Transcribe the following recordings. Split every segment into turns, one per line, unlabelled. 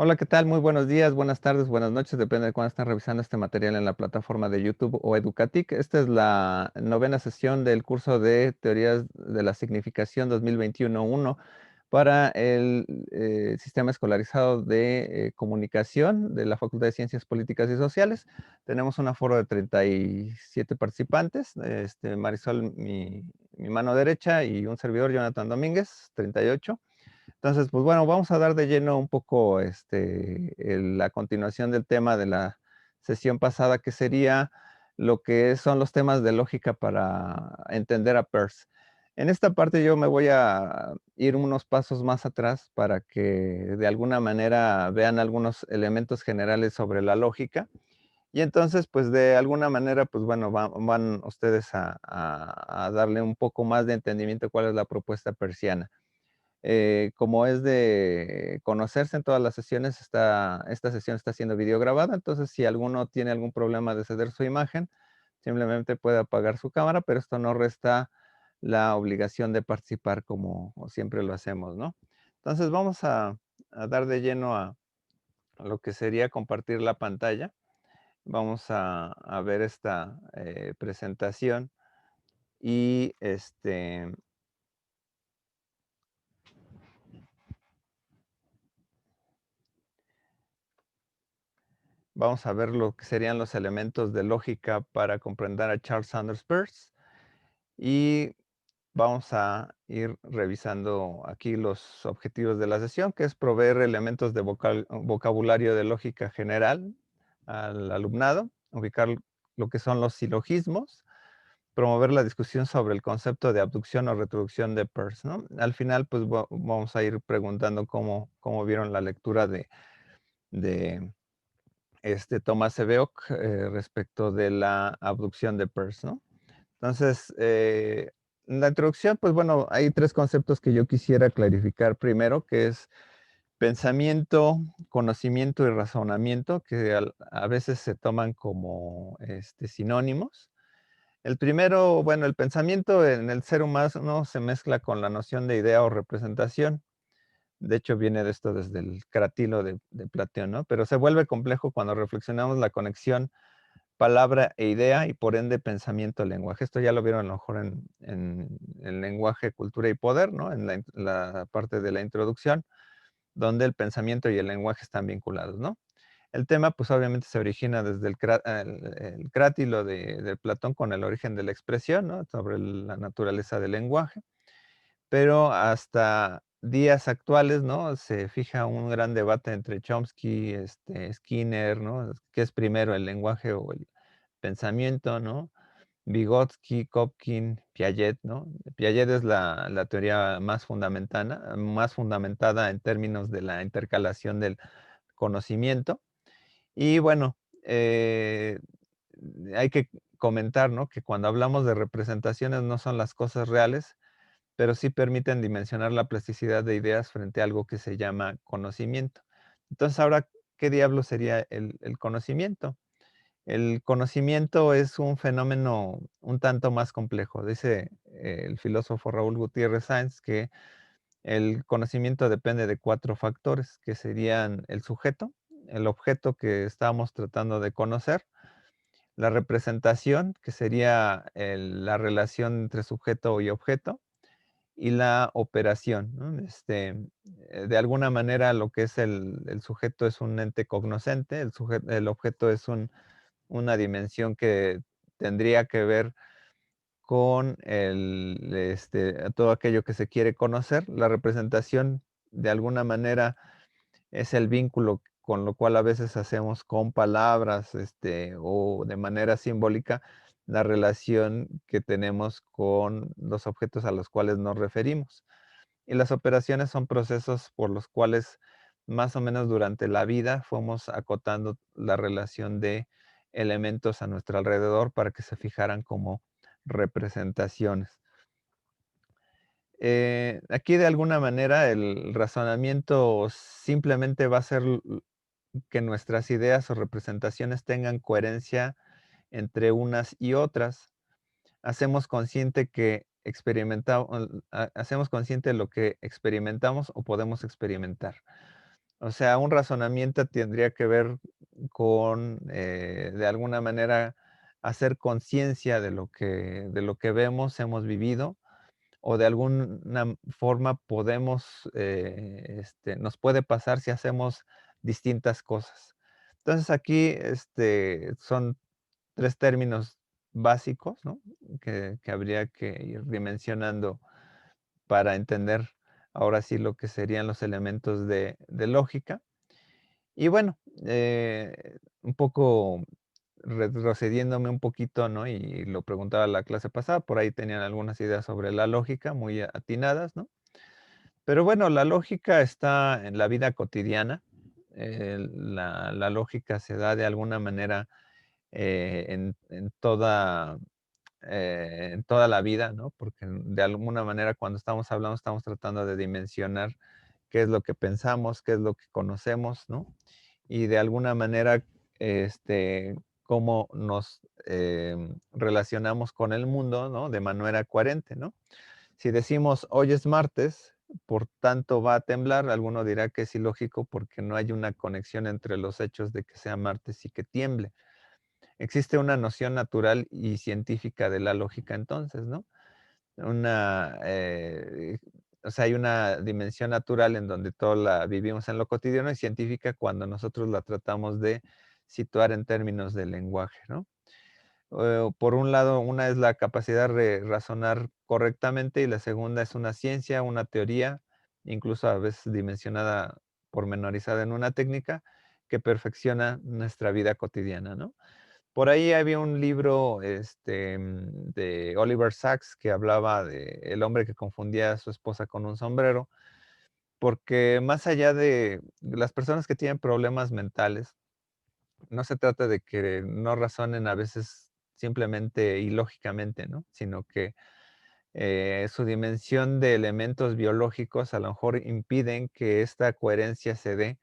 Hola, ¿qué tal? Muy buenos días, buenas tardes, buenas noches, depende de cuándo estén revisando este material en la plataforma de YouTube o Educatic. Esta es la novena sesión del curso de Teorías de la Significación 2021-1 para el Sistema Escolarizado de Comunicación de la Facultad de Ciencias Políticas y Sociales. Tenemos un aforo de 37 participantes, Marisol, mi mano derecha, y un servidor, Jonathan Domínguez, 38. Entonces, pues bueno, vamos a dar de lleno un poco la continuación del tema de la sesión pasada, que sería lo que son los temas de lógica para entender a Peirce. En esta parte yo me voy a ir unos pasos más atrás para que de alguna manera vean algunos elementos generales sobre la lógica. Y entonces, pues de alguna manera, pues bueno, van ustedes a darle un poco más de entendimiento cuál es la propuesta persiana. Como es de conocerse en todas las sesiones, esta sesión está siendo videograbada, entonces si alguno tiene algún problema de ceder su imagen, simplemente puede apagar su cámara, pero esto no resta la obligación de participar como siempre lo hacemos, ¿no? Entonces vamos a dar de lleno a lo que sería compartir la pantalla. Vamos a ver esta presentación y vamos a ver lo que serían los elementos de lógica para comprender a Charles Sanders Peirce y vamos a ir revisando aquí los objetivos de la sesión, que es proveer elementos de vocabulario de lógica general al alumnado, ubicar lo que son los silogismos, promover la discusión sobre el concepto de abducción o retroducción de Peirce, ¿no? Al final, pues vamos a ir preguntando cómo vieron la lectura de Thomas Ebeok respecto de la abducción de Peirce, ¿no? Entonces, en la introducción, pues bueno, hay tres conceptos que yo quisiera clarificar primero, que es pensamiento, conocimiento y razonamiento, que a veces se toman como sinónimos. El primero, bueno, el pensamiento en el ser humano se mezcla con la noción de idea o representación. De hecho, viene de esto desde el cratilo de Platón, ¿no? Pero se vuelve complejo cuando reflexionamos la conexión palabra e idea y por ende pensamiento-lenguaje. Esto ya lo vieron a lo mejor en el lenguaje, cultura y poder, ¿no? En la parte de la introducción, donde el pensamiento y el lenguaje están vinculados, ¿no? El tema, pues obviamente se origina desde el crátilo de Platón con el origen de la expresión, ¿no? Sobre la naturaleza del lenguaje, pero hasta días actuales, ¿no? Se fija un gran debate entre Chomsky, Skinner, ¿no? ¿Qué es primero, el lenguaje o el pensamiento, ¿no? Vygotsky, Kopkin, Piaget, ¿no? Piaget es la teoría más fundamentada en términos de la intercalación del conocimiento. Y bueno, hay que comentar, ¿no? Que cuando hablamos de representaciones no son las cosas reales, pero sí permiten dimensionar la plasticidad de ideas frente a algo que se llama conocimiento. Entonces, ahora, ¿qué diablo sería el conocimiento? El conocimiento es un fenómeno un tanto más complejo. Dice el filósofo Raúl Gutiérrez Sáenz que el conocimiento depende de cuatro factores, que serían el sujeto, el objeto que estamos tratando de conocer, la representación, que sería la relación entre sujeto y objeto, y la operación, ¿no? De alguna manera lo que es el sujeto es un ente cognoscente, el objeto es una dimensión que tendría que ver con todo aquello que se quiere conocer. La representación, de alguna manera, es el vínculo con lo cual a veces hacemos con palabras, o de manera simbólica, la relación que tenemos con los objetos a los cuales nos referimos. Y las operaciones son procesos por los cuales más o menos durante la vida fuimos acotando la relación de elementos a nuestro alrededor para que se fijaran como representaciones. Aquí de alguna manera el razonamiento simplemente va a ser que nuestras ideas o representaciones tengan coherencia entre unas y otras. Hacemos consciente que hacemos consciente de lo que experimentamos o podemos experimentar. O sea, un razonamiento tendría que ver con, de alguna manera, hacer conciencia de lo que vemos, hemos vivido, o de alguna forma podemos, nos puede pasar si hacemos distintas cosas. Entonces, aquí, son 3 términos básicos, ¿no? Que habría que ir dimensionando para entender ahora sí lo que serían los elementos de lógica. Y bueno, un poco retrocediéndome un poquito, ¿no? Y lo preguntaba la clase pasada, por ahí tenían algunas ideas sobre la lógica muy atinadas, ¿no? Pero bueno, la lógica está en la vida cotidiana. La lógica se da de alguna manera en toda la vida, ¿no? Porque de alguna manera cuando estamos hablando estamos tratando de dimensionar qué es lo que pensamos, qué es lo que conocemos, ¿no? Y de alguna manera, cómo nos relacionamos con el mundo, ¿no? De manera coherente, ¿no? Si decimos hoy es martes, por tanto va a temblar, alguno dirá que es ilógico porque no hay una conexión entre los hechos de que sea martes y que tiemble. Existe una noción natural y científica de la lógica entonces, ¿no? Una, o sea, hay una dimensión natural en donde todo la vivimos en lo cotidiano y científica cuando nosotros la tratamos de situar en términos de lenguaje, ¿no? Por un lado, una es la capacidad de razonar correctamente y la segunda es una ciencia, una teoría, incluso a veces dimensionada, pormenorizada en una técnica que perfecciona nuestra vida cotidiana, ¿no? Por ahí había un libro, de Oliver Sacks que hablaba de el hombre que confundía a su esposa con un sombrero, porque más allá de las personas que tienen problemas mentales, no se trata de que no razonen a veces simplemente ilógicamente, ¿no? Sino que, su dimensión de elementos biológicos a lo mejor impiden que esta coherencia se dé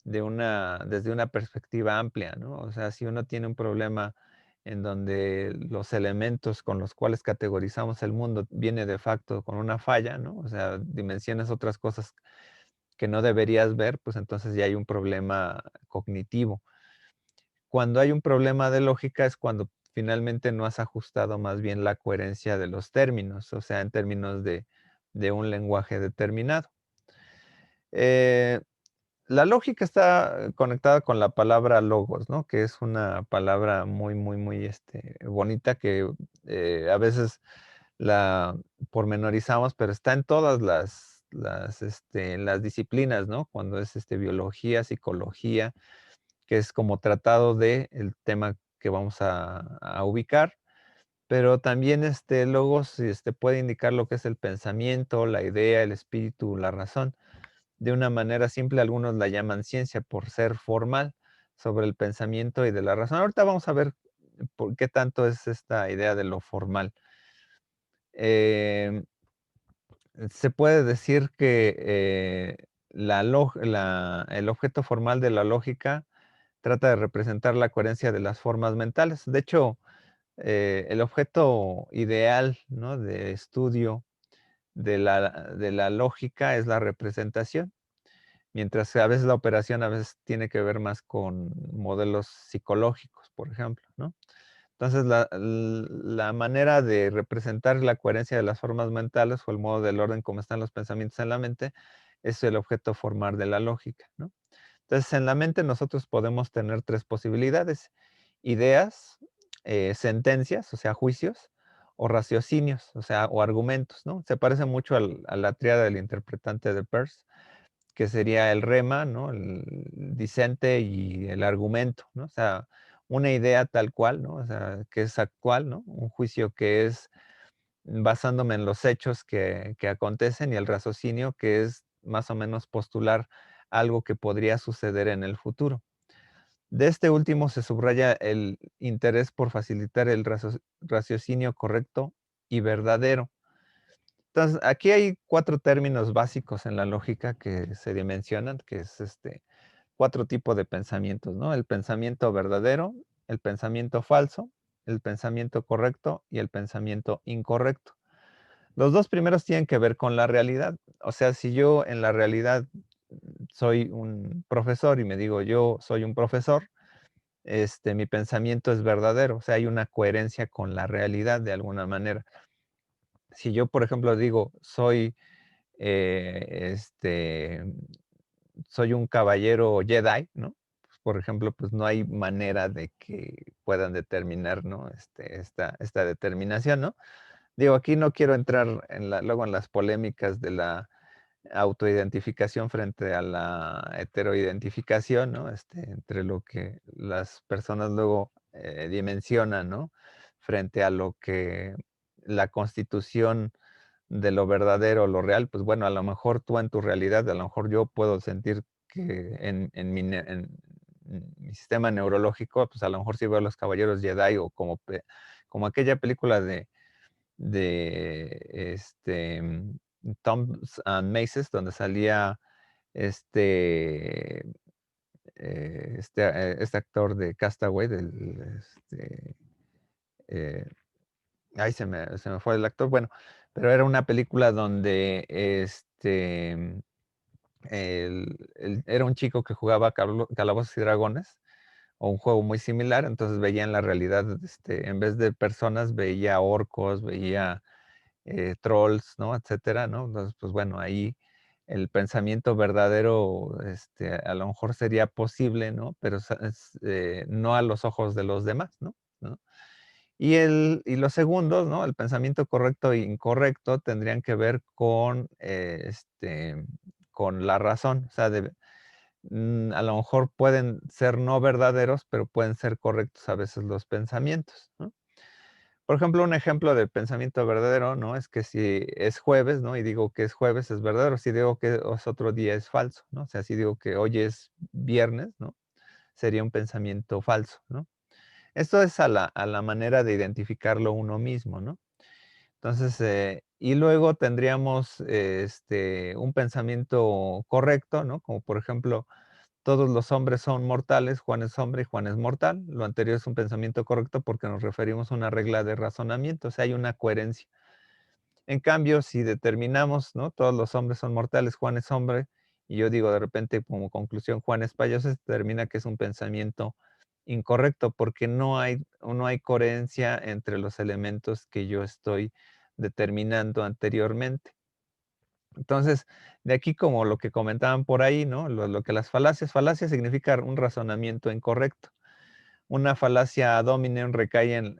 desde una perspectiva amplia, ¿no? O sea, si uno tiene un problema en donde los elementos con los cuales categorizamos el mundo viene de facto con una falla, ¿no? O sea, dimensiones otras cosas que no deberías ver, pues entonces ya hay un problema cognitivo. Cuando hay un problema de lógica es cuando finalmente no has ajustado más bien la coherencia de los términos, o sea, en términos de un lenguaje determinado. Eh, La lógica está conectada con la palabra logos, ¿no? Que es una palabra muy, muy, muy, bonita que, a veces la pormenorizamos, pero está en todas las disciplinas, ¿no? Cuando es, biología, psicología, que es como tratado de el tema que vamos a ubicar, pero también, logos, puede indicar lo que es el pensamiento, la idea, el espíritu, la razón. De una manera simple, algunos la llaman ciencia por ser formal sobre el pensamiento y de la razón. Ahorita vamos a ver por qué tanto es esta idea de lo formal. Em, Se puede decir que el objeto formal de la lógica trata de representar la coherencia de las formas mentales. De hecho, el objeto ideal, ¿no? De estudio de la lógica es la representación. Mientras que a veces la operación a veces tiene que ver más con modelos psicológicos, por ejemplo, ¿no? Entonces, la manera de representar la coherencia de las formas mentales o el modo del orden como están los pensamientos en la mente es el objeto formal de la lógica, ¿no? Entonces, en la mente nosotros podemos tener 3 posibilidades: ideas, sentencias, o sea, juicios, o raciocinios, o sea, o argumentos, ¿no? Se parece mucho a la tríada del interpretante de Peirce, que sería el rema, ¿no? El disente y el argumento, ¿no? O sea, una idea tal cual, ¿no? O sea, que es actual, ¿no? Un juicio que es basándome en los hechos que acontecen y el raciocinio que es más o menos postular algo que podría suceder en el futuro. De este último se subraya el interés por facilitar el raciocinio correcto y verdadero. Entonces, aquí hay 4 términos básicos en la lógica que se dimensionan, que es 4 tipos de pensamientos, ¿no? El pensamiento verdadero, el pensamiento falso, el pensamiento correcto y el pensamiento incorrecto. Los 2 primeros tienen que ver con la realidad. O sea, si yo en la realidad soy un profesor y me digo, yo soy un profesor, mi pensamiento es verdadero, o sea, hay una coherencia con la realidad de alguna manera. Si yo, por ejemplo, digo, eh, este, soy un caballero Jedi, ¿no? Pues, por ejemplo, pues no hay manera de que puedan determinar, ¿no? Esta determinación, ¿no? Digo, aquí no quiero entrar luego en las polémicas de la autoidentificación frente a la heteroidentificación, ¿no? Entre lo que las personas luego dimensionan, ¿no? Frente a lo que la constitución de lo verdadero, lo real, pues bueno, a lo mejor tú en tu realidad, a lo mejor yo puedo sentir que en mi sistema neurológico, pues a lo mejor sí veo a los caballeros Jedi o como aquella película de Toms and Maces, donde salía este, este actor de Castaway, eh, ay, se me fue el actor, bueno, pero era una película donde era un chico que jugaba Calabozos y Dragones, o un juego muy similar, entonces veía en la realidad, en vez de personas, veía orcos, veía trolls, ¿no? Etcétera, ¿no? Entonces, pues bueno, ahí el pensamiento verdadero, a lo mejor sería posible, ¿no? Pero no a los ojos de los demás, ¿no? ¿No? Y los segundos, ¿no? El pensamiento correcto e incorrecto tendrían que ver con la razón, o sea, a lo mejor pueden ser no verdaderos, pero pueden ser correctos a veces los pensamientos, ¿no? Por ejemplo, un ejemplo de pensamiento verdadero, ¿no? Es que si es jueves, ¿no? Y digo que es jueves, es verdadero. Si digo que es otro día, es falso, ¿no? O sea, si digo que hoy es viernes, ¿no? Sería un pensamiento falso, ¿no? Esto es a la manera de identificarlo uno mismo, ¿no? Entonces, y luego tendríamos un pensamiento correcto, ¿no? Como por ejemplo, todos los hombres son mortales, Juan es hombre y Juan es mortal. Lo anterior es un pensamiento correcto porque nos referimos a una regla de razonamiento, o sea, hay una coherencia. En cambio, si determinamos, ¿no? Todos los hombres son mortales, Juan es hombre, y yo digo de repente como conclusión, Juan es payaso, se determina que es un pensamiento incorrecto porque no hay coherencia entre los elementos que yo estoy determinando anteriormente. Entonces, de aquí como lo que comentaban por ahí, ¿no? Lo que falacias significa un razonamiento incorrecto. Una falacia ad hominem recae en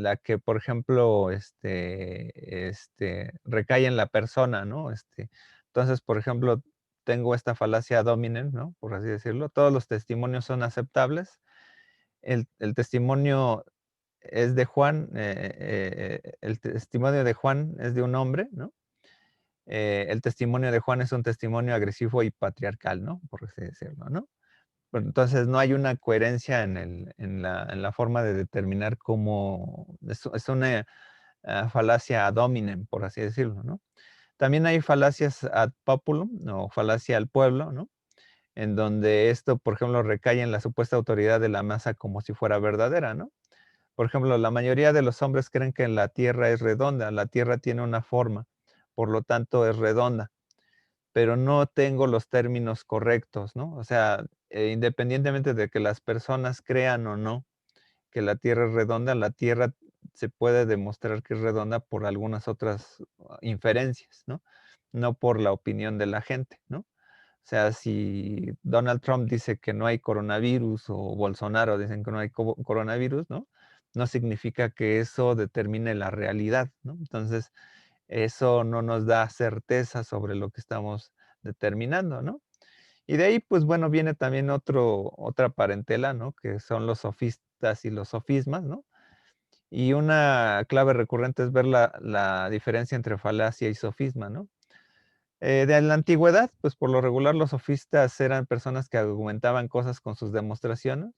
la que, por ejemplo, recae en la persona, ¿no? Entonces, por ejemplo, tengo esta falacia ad hominem, ¿no? Por así decirlo. Todos los testimonios son aceptables. El testimonio es de Juan, el testimonio de Juan es de un hombre, ¿no? El testimonio de Juan es un testimonio agresivo y patriarcal, ¿no? Por así decirlo, ¿no? Pero entonces no hay una coherencia en la forma de determinar cómo es una falacia ad hominem, por así decirlo, ¿no? También hay falacias ad populum o falacia al pueblo, ¿no? En donde esto, por ejemplo, recae en la supuesta autoridad de la masa como si fuera verdadera, ¿no? Por ejemplo, la mayoría de los hombres creen que la Tierra es redonda, la Tierra tiene una forma, por lo tanto es redonda, pero no tengo los términos correctos, ¿no? O sea, independientemente de que las personas crean o no que la Tierra es redonda, la Tierra se puede demostrar que es redonda por algunas otras inferencias, ¿no? No por la opinión de la gente, ¿no? O sea, si Donald Trump dice que no hay coronavirus o Bolsonaro dicen que no hay coronavirus, ¿no? No significa que eso determine la realidad, ¿no? Entonces, eso no nos da certeza sobre lo que estamos determinando, ¿no? Y de ahí, pues bueno, viene también otra parentela, ¿no? Que son los sofistas y los sofismas, ¿no? Y una clave recurrente es ver la diferencia entre falacia y sofisma, ¿no? De la antigüedad, pues por lo regular los sofistas eran personas que argumentaban cosas con sus demostraciones,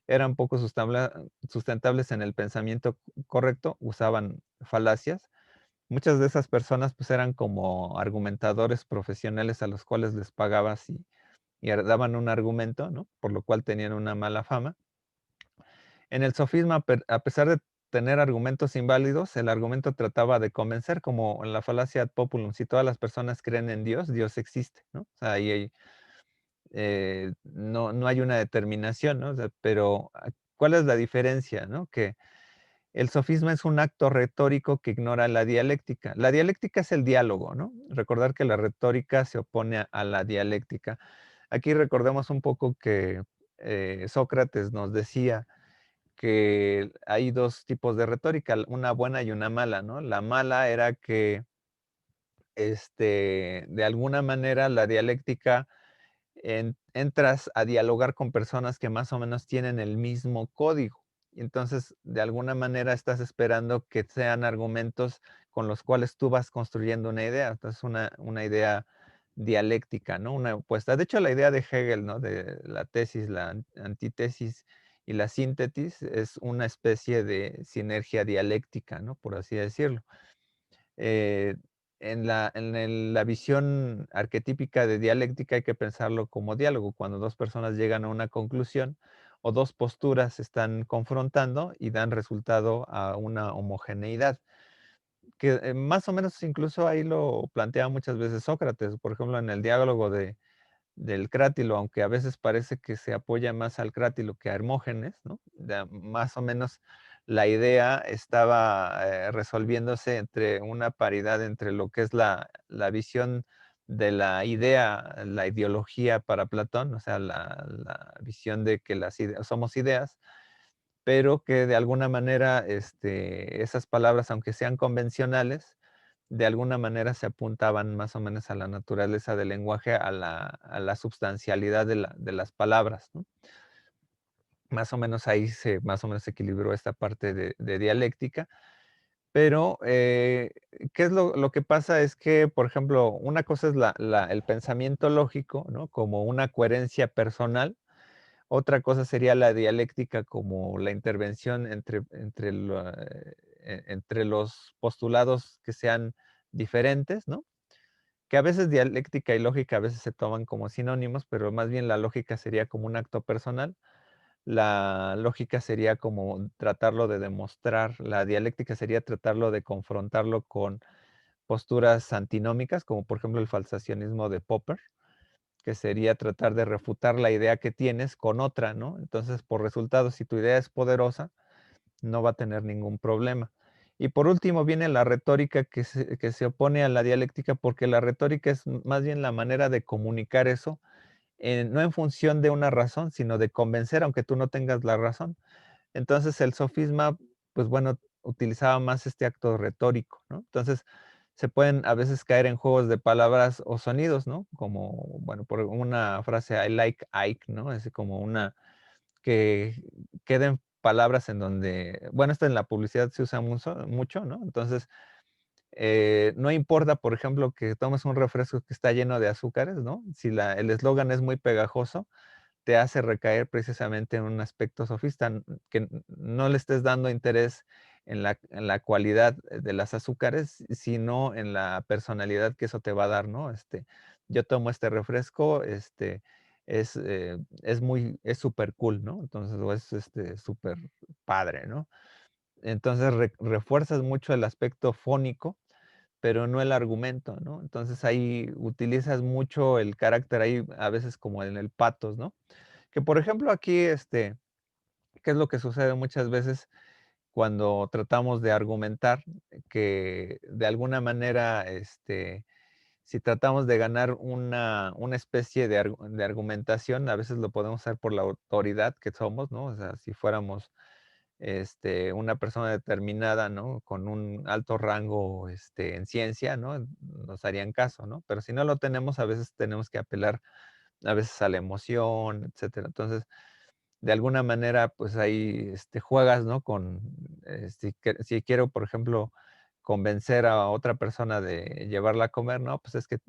eran poco sustentables en el pensamiento correcto, usaban falacias. Muchas de esas personas pues eran como argumentadores profesionales a los cuales les pagabas y daban un argumento, ¿no? Por lo cual tenían una mala fama. En el sofisma, a pesar de tener argumentos inválidos, el argumento trataba de convencer, como en la falacia ad populum, si todas las personas creen en Dios, Dios existe, ¿no? O sea, ahí hay, no hay una determinación, ¿no? O sea, pero, ¿cuál es la diferencia, no? Que el sofisma es un acto retórico que ignora la dialéctica. La dialéctica es el diálogo, ¿no? Recordar que la retórica se opone a la dialéctica. Aquí recordemos un poco que Sócrates nos decía que hay dos tipos de retórica, una buena y una mala, ¿no? La mala era que de alguna manera la dialéctica entras a dialogar con personas que más o menos tienen el mismo código. Y entonces, de alguna manera, estás esperando que sean argumentos con los cuales tú vas construyendo una idea. Entonces, una idea dialéctica, ¿no? Una opuesta. De hecho, la idea de Hegel, ¿no? De la tesis, la antítesis y la síntesis es una especie de sinergia dialéctica, ¿no? Por así decirlo. Eh, la visión arquetípica de dialéctica hay que pensarlo como diálogo, cuando dos personas llegan a una conclusión o dos posturas se están confrontando y dan resultado a una homogeneidad, que más o menos incluso ahí lo plantea muchas veces Sócrates, por ejemplo, en el diálogo del Crátilo, aunque a veces parece que se apoya más al Crátilo que a Hermógenes, ¿no? Más o menos la idea estaba resolviéndose entre una paridad entre lo que es la visión de la idea, la ideología para Platón, o sea, la visión de que las ideas somos ideas, pero que de alguna manera esas palabras, aunque sean convencionales, de alguna manera se apuntaban más o menos a la naturaleza del lenguaje, a la substancialidad de las palabras, ¿no? Más o menos ahí más o menos se equilibró esta parte de dialéctica, pero ¿qué es lo que pasa? Es que, por ejemplo, una cosa es el pensamiento lógico, ¿no? Como una coherencia personal, otra cosa sería la dialéctica como la intervención entre los postulados que sean diferentes, ¿no? Que a veces dialéctica y lógica a veces se toman como sinónimos, pero más bien la lógica sería como un acto personal, la lógica sería como tratarlo de demostrar, la dialéctica sería tratarlo de confrontarlo con posturas antinómicas, como por ejemplo el falsacionismo de Popper, que sería tratar de refutar la idea que tienes con otra, ¿no? Entonces, por resultado, si tu idea es poderosa, no va a tener ningún problema. Y por último viene la retórica que se opone a la dialéctica, porque la retórica es más bien la manera de comunicar eso, no en función de una razón, sino de convencer, aunque tú no tengas la razón. Entonces el sofisma, pues bueno, utilizaba más este acto retórico, ¿no? Entonces se pueden a veces caer en juegos de palabras o sonidos, ¿no? Como, bueno, por una frase, I like Ike, ¿no? Es como una que queden palabras en donde, bueno, esto en la publicidad se usa mucho, ¿no? Entonces, no importa, por ejemplo, que tomes un refresco que está lleno de azúcares, ¿no? Si el eslogan es muy pegajoso, te hace recaer precisamente en un aspecto sofista, que no le estés dando interés en la cualidad de las azúcares, sino en la personalidad que eso te va a dar, ¿no? Yo tomo este refresco, es súper cool, ¿no? Entonces, o es súper padre, ¿no? Entonces refuerzas mucho el aspecto fónico, pero no el argumento, ¿no? Entonces ahí utilizas mucho el carácter ahí, a veces como en el patos, ¿no? Que por ejemplo aquí, ¿qué es lo que sucede muchas veces cuando tratamos de argumentar? Que de alguna manera, si tratamos de ganar una especie de argumentación, a veces lo podemos hacer por la autoridad que somos, ¿no? O sea, si fuéramos una persona determinada, ¿no? Con un alto rango, en ciencia, ¿no? Nos harían caso, ¿no? Pero si no lo tenemos, a veces tenemos que apelar a veces a la emoción, etcétera. Entonces, de alguna manera, pues ahí juegas, ¿no? Si quiero, por ejemplo, convencer a otra persona de llevarla a comer, no, pues es que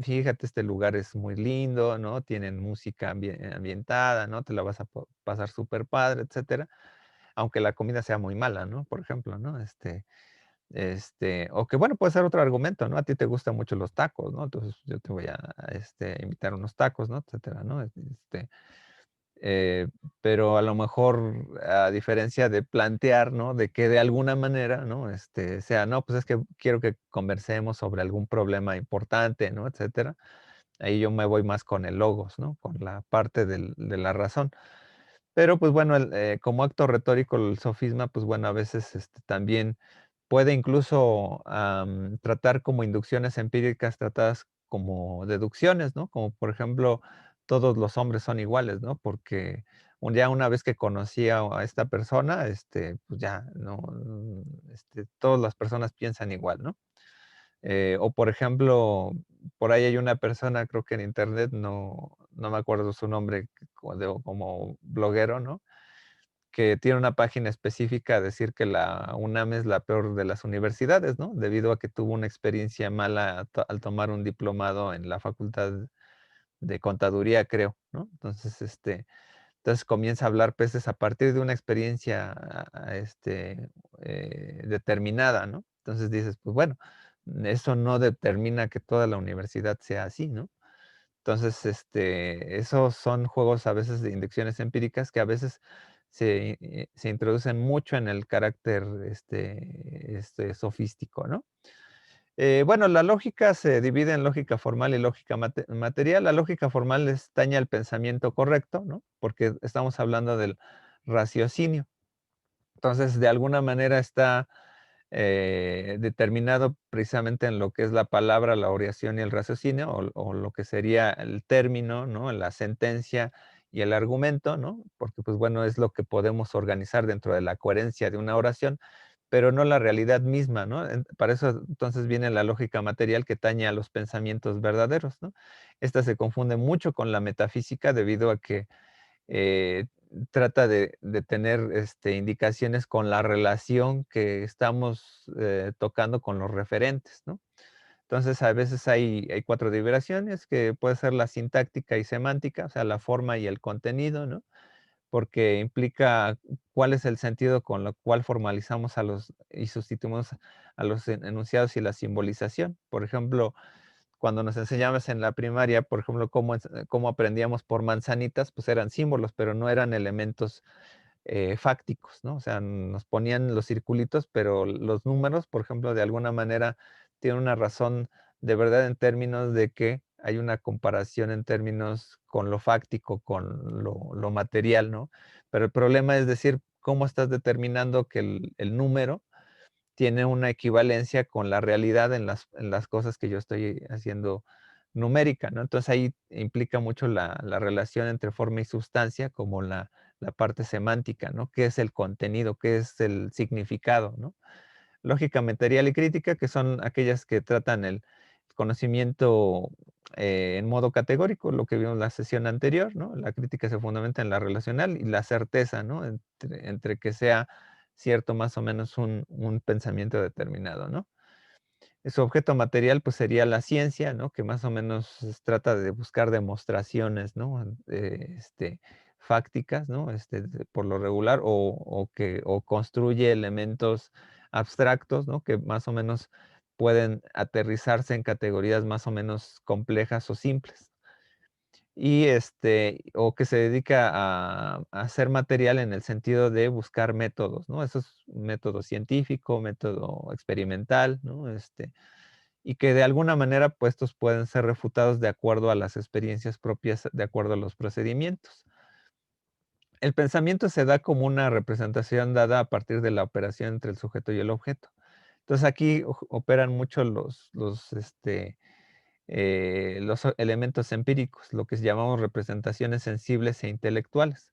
fíjate, este lugar es muy lindo, ¿no? Tienen música ambientada, ¿no? Te la vas a pasar súper padre, etcétera. Aunque la comida sea muy mala, ¿no? Por ejemplo, ¿no? O que bueno, puede ser otro argumento, ¿no? A ti te gustan mucho los tacos, ¿no? Entonces yo te voy a invitar unos tacos, ¿no? Etcétera, ¿no? eh, pero a lo mejor, a diferencia de plantear, ¿no? De que de alguna manera, ¿no? Sea, no, pues es que quiero que conversemos sobre algún problema importante, ¿no? Etcétera. Ahí yo me voy más con el logos, ¿no? Con la parte de la razón. Pero, pues, bueno, como acto retórico, el sofisma, pues, bueno, a veces, también puede incluso, tratar como inducciones empíricas tratadas como deducciones, ¿no? Como, por ejemplo, todos los hombres son iguales, ¿no? Porque ya una vez que conocí a esta persona, pues ya, no, todas las personas piensan igual, ¿no? O por ejemplo, por ahí hay una persona, creo que en internet, no me acuerdo su nombre, como bloguero, ¿no? Que tiene una página específica a decir que la UNAM es la peor de las universidades, ¿no? Debido a que tuvo una experiencia mala al tomar un diplomado en la Facultad de Contaduría, creo, ¿no? Entonces comienza a hablar peces a partir de una experiencia, determinada, ¿no? Entonces dices, pues bueno, eso no determina que toda la universidad sea así, ¿no? Entonces, esos son juegos a veces de inducciones empíricas que a veces se introducen mucho en el carácter, sofístico, ¿no? Bueno, la lógica se divide en lógica formal y lógica material. La lógica formal estaña el pensamiento correcto, ¿no? Porque estamos hablando del raciocinio. Entonces, de alguna manera está determinado precisamente en lo que es la palabra, la oración y el raciocinio, o lo que sería el término, ¿no? La sentencia y el argumento, ¿no? Porque, pues bueno, es lo que podemos organizar dentro de la coherencia de una oración, pero no la realidad misma, ¿no? Para eso entonces viene la lógica material que tañe a los pensamientos verdaderos, ¿no? Esta se confunde mucho con la metafísica debido a que eh, trata de tener indicaciones con la relación que estamos tocando con los referentes, ¿no? Entonces, a veces hay cuatro diveraciones, que puede ser la sintáctica y semántica, o sea, la forma y el contenido, ¿no? Porque implica cuál es el sentido con lo cual formalizamos y sustituimos a los enunciados y la simbolización. Por ejemplo, cuando nos enseñabas en la primaria, por ejemplo, cómo aprendíamos por manzanitas, pues eran símbolos, pero no eran elementos fácticos, ¿no? O sea, nos ponían los circulitos, pero los números, por ejemplo, de alguna manera tienen una razón de verdad en términos de que hay una comparación en términos con lo fáctico, con lo material, ¿no? Pero el problema es decir, cómo estás determinando que el número tiene una equivalencia con la realidad en las cosas que yo estoy haciendo numérica, ¿no? Entonces ahí implica mucho la relación entre forma y sustancia, como la parte semántica, ¿no? ¿Qué es el contenido? ¿Qué es el significado, ¿no? Lógica material y crítica, que son aquellas que tratan el conocimiento en modo categórico, lo que vimos en la sesión anterior, ¿no? La crítica se fundamenta en la relacional y la certeza, ¿no? Entre que sea cierto más o menos un pensamiento determinado, ¿no? Su objeto material, pues, sería la ciencia, ¿no? Que más o menos trata de buscar demostraciones, ¿no? Fácticas, ¿no? Por lo regular, o construye elementos abstractos, ¿no? Que más o menos pueden aterrizarse en categorías más o menos complejas o simples. O que se dedica a hacer material en el sentido de buscar métodos, ¿no? Eso es método científico, método experimental, ¿no? Y que de alguna manera, pues, estos pueden ser refutados de acuerdo a las experiencias propias, de acuerdo a los procedimientos. El pensamiento se da como una representación dada a partir de la operación entre el sujeto y el objeto. Entonces, aquí operan mucho los elementos empíricos, lo que llamamos representaciones sensibles e intelectuales.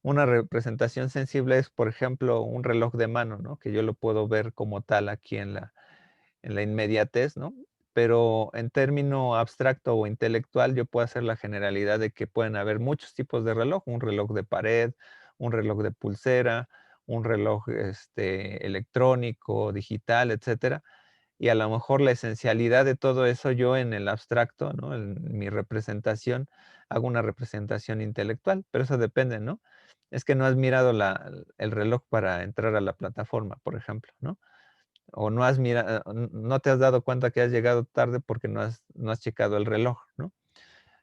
Una representación sensible es, por ejemplo, un reloj de mano, ¿no? Que yo lo puedo ver como tal aquí en la inmediatez, ¿no? Pero en término abstracto o intelectual, yo puedo hacer la generalidad de que pueden haber muchos tipos de reloj, un reloj de pared, un reloj de pulsera, un reloj electrónico, digital, etcétera. Y a lo mejor la esencialidad de todo eso yo en el abstracto, ¿no? En mi representación, hago una representación intelectual, pero eso depende, ¿no? Es que no has mirado el reloj para entrar a la plataforma, por ejemplo, ¿no? O no te has dado cuenta que has llegado tarde porque no has checado el reloj, ¿no?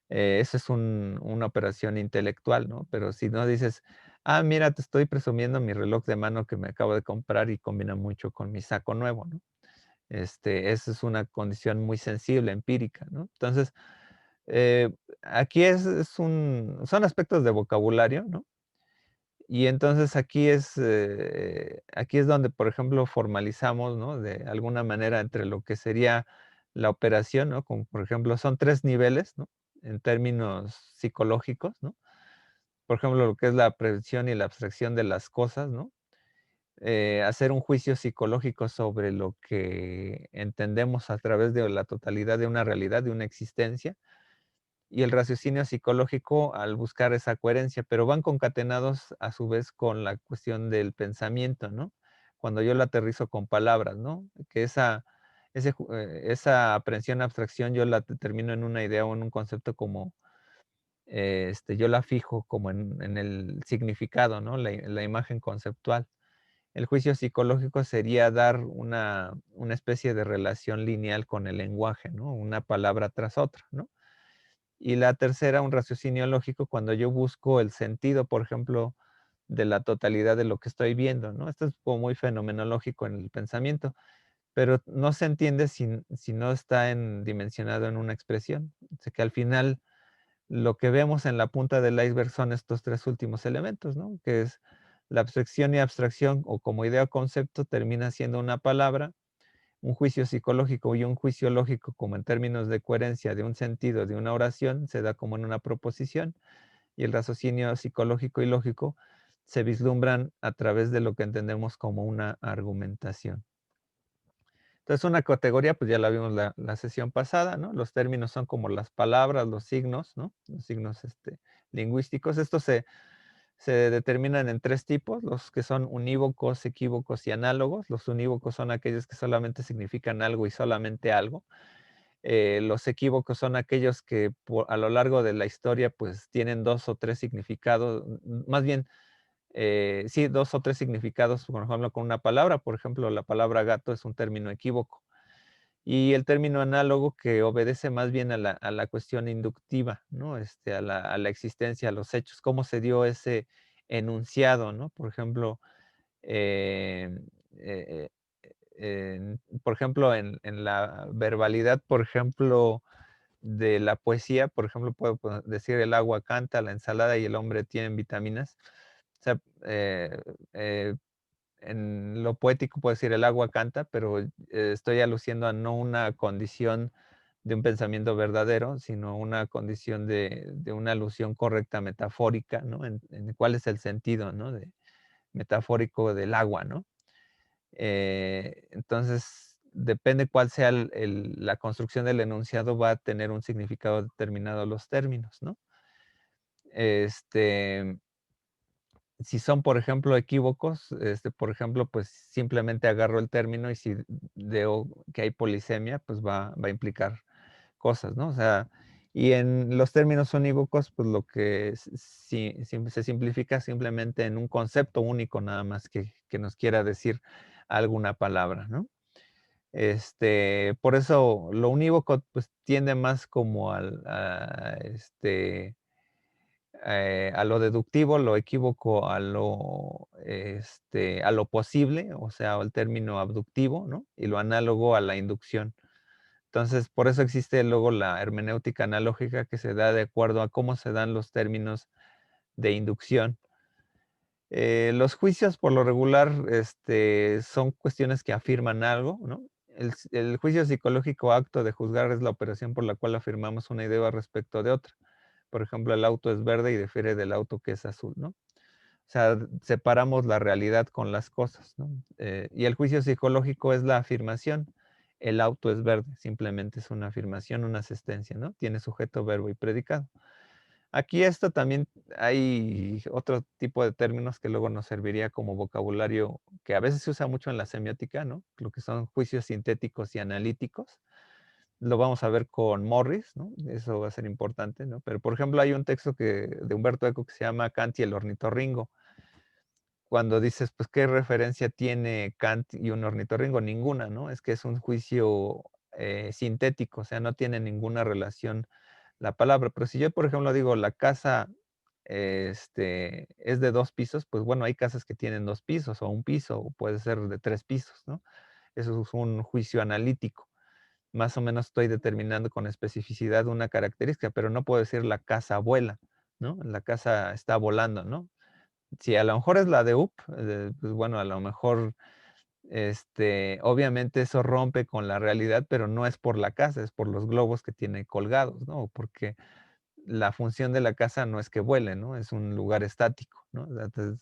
Eso es una operación intelectual, ¿no? Pero si no dices, ah, mira, te estoy presumiendo mi reloj de mano que me acabo de comprar y combina mucho con mi saco nuevo, ¿no? Esa es una condición muy sensible, empírica, ¿no? Entonces, eh, aquí son aspectos de vocabulario, ¿no? Y entonces aquí es donde, por ejemplo, formalizamos, ¿no? De alguna manera entre lo que sería la operación, ¿no? Como por ejemplo, son 3 niveles, ¿no? En términos psicológicos, ¿no? Por ejemplo, lo que es la prevención y la abstracción de las cosas, ¿no? Hacer un juicio psicológico sobre lo que entendemos a través de la totalidad de una realidad, de una existencia, y el raciocinio psicológico al buscar esa coherencia, pero van concatenados a su vez con la cuestión del pensamiento, ¿no? Cuando yo lo aterrizo con palabras, ¿no? Que esa aprehensión, abstracción, yo la determino en una idea o en un concepto como, yo la fijo como en el significado, ¿no? La imagen conceptual. El juicio psicológico sería dar una especie de relación lineal con el lenguaje, ¿no? Una palabra tras otra, ¿no? Y la tercera, un raciocinio lógico, cuando yo busco el sentido, por ejemplo, de la totalidad de lo que estoy viendo, ¿no? Esto es como muy fenomenológico en el pensamiento, pero no se entiende si no está dimensionado en una expresión. O sea, que al final lo que vemos en la punta del iceberg son estos tres últimos elementos, ¿no? Que es la abstracción y abstracción, o como idea o concepto, termina siendo una palabra, un juicio psicológico y un juicio lógico, como en términos de coherencia de un sentido de una oración, se da como en una proposición, y el raciocinio psicológico y lógico se vislumbran a través de lo que entendemos como una argumentación. Entonces, una categoría, pues ya la vimos la sesión pasada, ¿no? Los términos son como las palabras, los signos, ¿no? Los signos lingüísticos. Estos se determinan en tres tipos, los que son unívocos, equívocos y análogos. Los unívocos son aquellos que solamente significan algo y solamente algo. Los equívocos son aquellos que a lo largo de la historia pues tienen dos o tres significados, más bien, sí, dos o tres significados, por ejemplo, con una palabra. Por ejemplo, la palabra gato es un término equívoco. Y el término análogo que obedece más bien a la cuestión inductiva, ¿no? A la existencia, a los hechos, cómo se dio ese enunciado, ¿no? Por ejemplo, eh, eh, por ejemplo, en la verbalidad, por ejemplo, de la poesía, por ejemplo, puedo decir el agua canta, la ensalada y el hombre tienen vitaminas. O sea, eh, en lo poético puedo decir el agua canta, pero estoy aluciendo a no una condición de un pensamiento verdadero, sino una condición de una alusión correcta metafórica, ¿no? En cuál es el sentido, ¿no? Metafórico del agua, ¿no? Entonces, depende cuál sea la construcción del enunciado, va a tener un significado determinado los términos, ¿no? Este, si son, por ejemplo, equívocos, por ejemplo, pues simplemente agarro el término y si veo que hay polisemia, pues va a implicar cosas, ¿no? O sea, y en los términos unívocos, pues lo que se simplifica simplemente en un concepto único nada más que nos quiera decir alguna palabra, ¿no? Por eso lo unívoco, pues tiende más como a lo deductivo, lo equívoco a lo posible, o sea, el término abductivo, ¿no? Y lo análogo a la inducción. Entonces, por eso existe luego la hermenéutica analógica que se da de acuerdo a cómo se dan los términos de inducción. Los juicios, por lo regular, son cuestiones que afirman algo, ¿no? El juicio psicológico acto de juzgar es la operación por la cual afirmamos una idea respecto de otra. Por ejemplo, el auto es verde y difiere del auto que es azul, ¿no? O sea, separamos la realidad con las cosas, ¿no? Y el juicio psicológico es la afirmación. El auto es verde, simplemente es una afirmación, una asistencia, ¿no? Tiene sujeto, verbo y predicado. Aquí esto también hay otro tipo de términos que luego nos serviría como vocabulario que a veces se usa mucho en la semiótica, ¿no? Lo que son juicios sintéticos y analíticos. Lo vamos a ver con Morris, ¿no? Eso va a ser importante, ¿no? Pero, por ejemplo, hay un texto de Humberto Eco que se llama Kant y el ornitorrinco. Cuando dices, pues, ¿qué referencia tiene Kant y un ornitorrinco? Ninguna, ¿no? Es que es un juicio sintético, o sea, no tiene ninguna relación la palabra. Pero si yo, por ejemplo, digo la casa es de 2 pisos, pues bueno, hay casas que tienen 2 pisos o un piso, o puede ser de 3 pisos, ¿no? Eso es un juicio analítico. Más o menos estoy determinando con especificidad una característica, pero no puedo decir la casa vuela, ¿no? La casa está volando, ¿no? Si a lo mejor es la de Up, pues bueno, a lo mejor, obviamente eso rompe con la realidad, pero no es por la casa, es por los globos que tiene colgados, ¿no? Porque la función de la casa no es que vuele, ¿no? Es un lugar estático, ¿no? Entonces,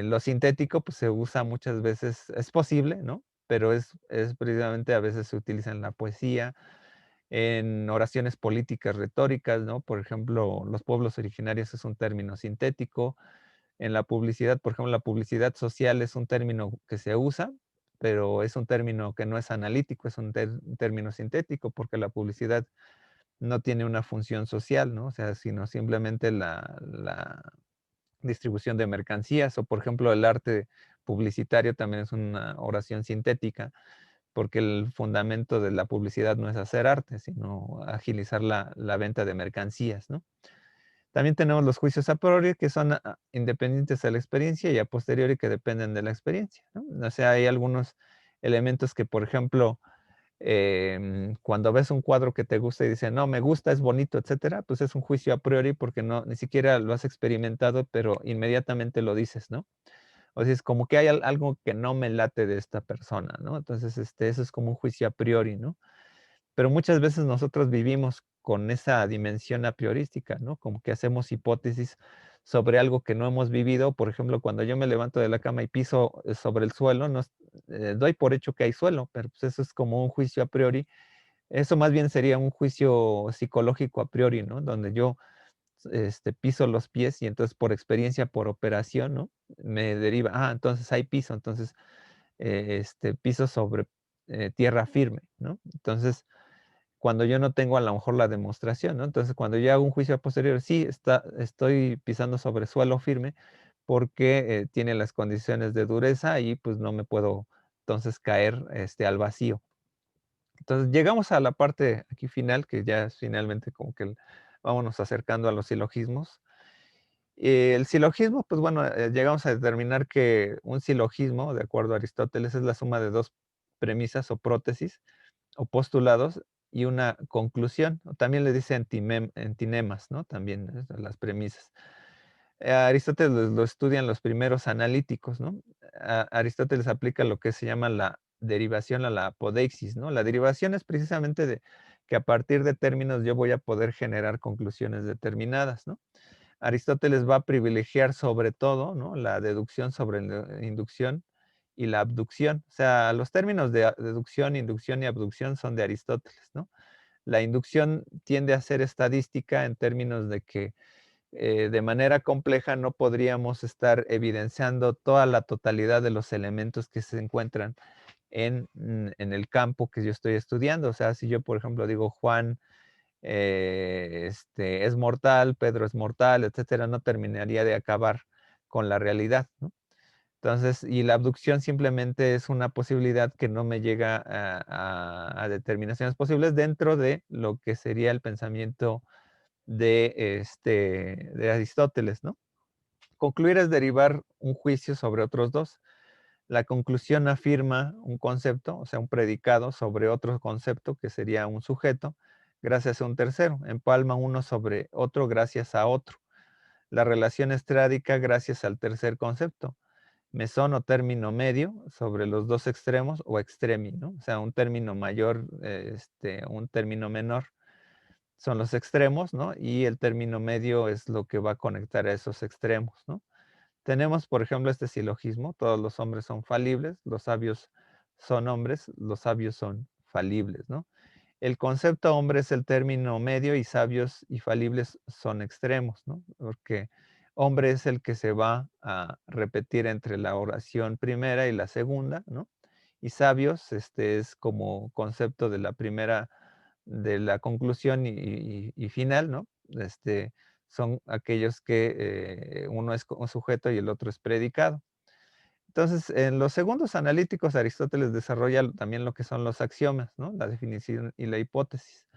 lo sintético, pues, se usa muchas veces, es posible, ¿no? Pero es precisamente a veces se utiliza en la poesía, en oraciones políticas retóricas, ¿no? Por ejemplo, los pueblos originarios es un término sintético. En la publicidad, por ejemplo, la publicidad social es un término que se usa, pero es un término que no es analítico, es un término sintético, porque la publicidad no tiene una función social, ¿no? O sea, sino simplemente la distribución de mercancías, o por ejemplo, el arte publicitario también es una oración sintética, porque el fundamento de la publicidad no es hacer arte, sino agilizar la venta de mercancías, ¿no? También tenemos los juicios a priori, que son independientes de la experiencia, y a posteriori, que dependen de la experiencia, ¿no? O sea, hay algunos elementos que, por ejemplo, cuando ves un cuadro que te gusta y dice, no, me gusta, es bonito, etcétera, pues es un juicio a priori porque no, ni siquiera lo has experimentado, pero inmediatamente lo dices, ¿no? O sea, es como que hay algo que no me late de esta persona, ¿no? Entonces, eso es como un juicio a priori, ¿no? Pero muchas veces nosotros vivimos con esa dimensión a priorística, ¿no? Como que hacemos hipótesis sobre algo que no hemos vivido. Por ejemplo, cuando yo me levanto de la cama y piso sobre el suelo, no, doy por hecho que hay suelo, pero pues eso es como un juicio a priori. Eso más bien sería un juicio psicológico a priori, ¿no? Donde yo piso los pies y entonces por experiencia, por operación, ¿no? Me deriva, entonces hay piso, entonces piso sobre tierra firme, ¿no? Entonces, cuando yo no tengo a lo mejor la demostración, ¿no? Entonces, cuando yo hago un juicio a posteriori, sí, estoy pisando sobre suelo firme porque tiene las condiciones de dureza y pues no me puedo entonces caer al vacío. Entonces, llegamos a la parte aquí final, que ya es finalmente como que vámonos acercando a los silogismos. El silogismo, pues bueno, llegamos a determinar que un silogismo, de acuerdo a Aristóteles, es la suma de dos premisas o prótesis o postulados y una conclusión. O también le dice entinemas, ¿no? También las premisas. Aristóteles lo estudian los primeros analíticos, ¿no? Aristóteles aplica lo que se llama la derivación a la apodeixis, ¿no? La derivación es precisamente de que a partir de términos yo voy a poder generar conclusiones determinadas, ¿no? Aristóteles va a privilegiar sobre todo, ¿no? La deducción sobre la inducción y la abducción. O sea, los términos de deducción, inducción y abducción son de Aristóteles, ¿no? La inducción tiende a ser estadística en términos de que de manera compleja no podríamos estar evidenciando toda la totalidad de los elementos que se encuentran en el campo que yo estoy estudiando. O sea, si yo, por ejemplo, digo Juan es mortal, Pedro es mortal, etcétera, no terminaría de acabar con la realidad, ¿no? Entonces, y la abducción simplemente es una posibilidad que no me llega a determinaciones posibles dentro de lo que sería el pensamiento de Aristóteles, ¿no? Concluir es derivar un juicio sobre otros dos. La conclusión afirma un concepto, o sea, un predicado sobre otro concepto que sería un sujeto, gracias a un tercero. Empalma uno sobre otro gracias a otro. La relación estrádica gracias al tercer concepto. Mesón o término medio sobre los dos extremos o extremi, ¿no? O sea, un término mayor, un término menor son los extremos, ¿no? Y el término medio es lo que va a conectar a esos extremos, ¿no? Tenemos, por ejemplo, este silogismo: todos los hombres son falibles, los sabios son hombres, los sabios son falibles, ¿no? El concepto hombre es el término medio y sabios y falibles son extremos, ¿no? Porque hombre es el que se va a repetir entre la oración primera y la segunda, ¿no? Y sabios, es como concepto de la primera, de la conclusión y final, ¿no? Son aquellos que uno es como sujeto y el otro es predicado. Entonces, en los segundos analíticos, Aristóteles desarrolla también lo que son los axiomas, ¿no? La definición y la hipótesis.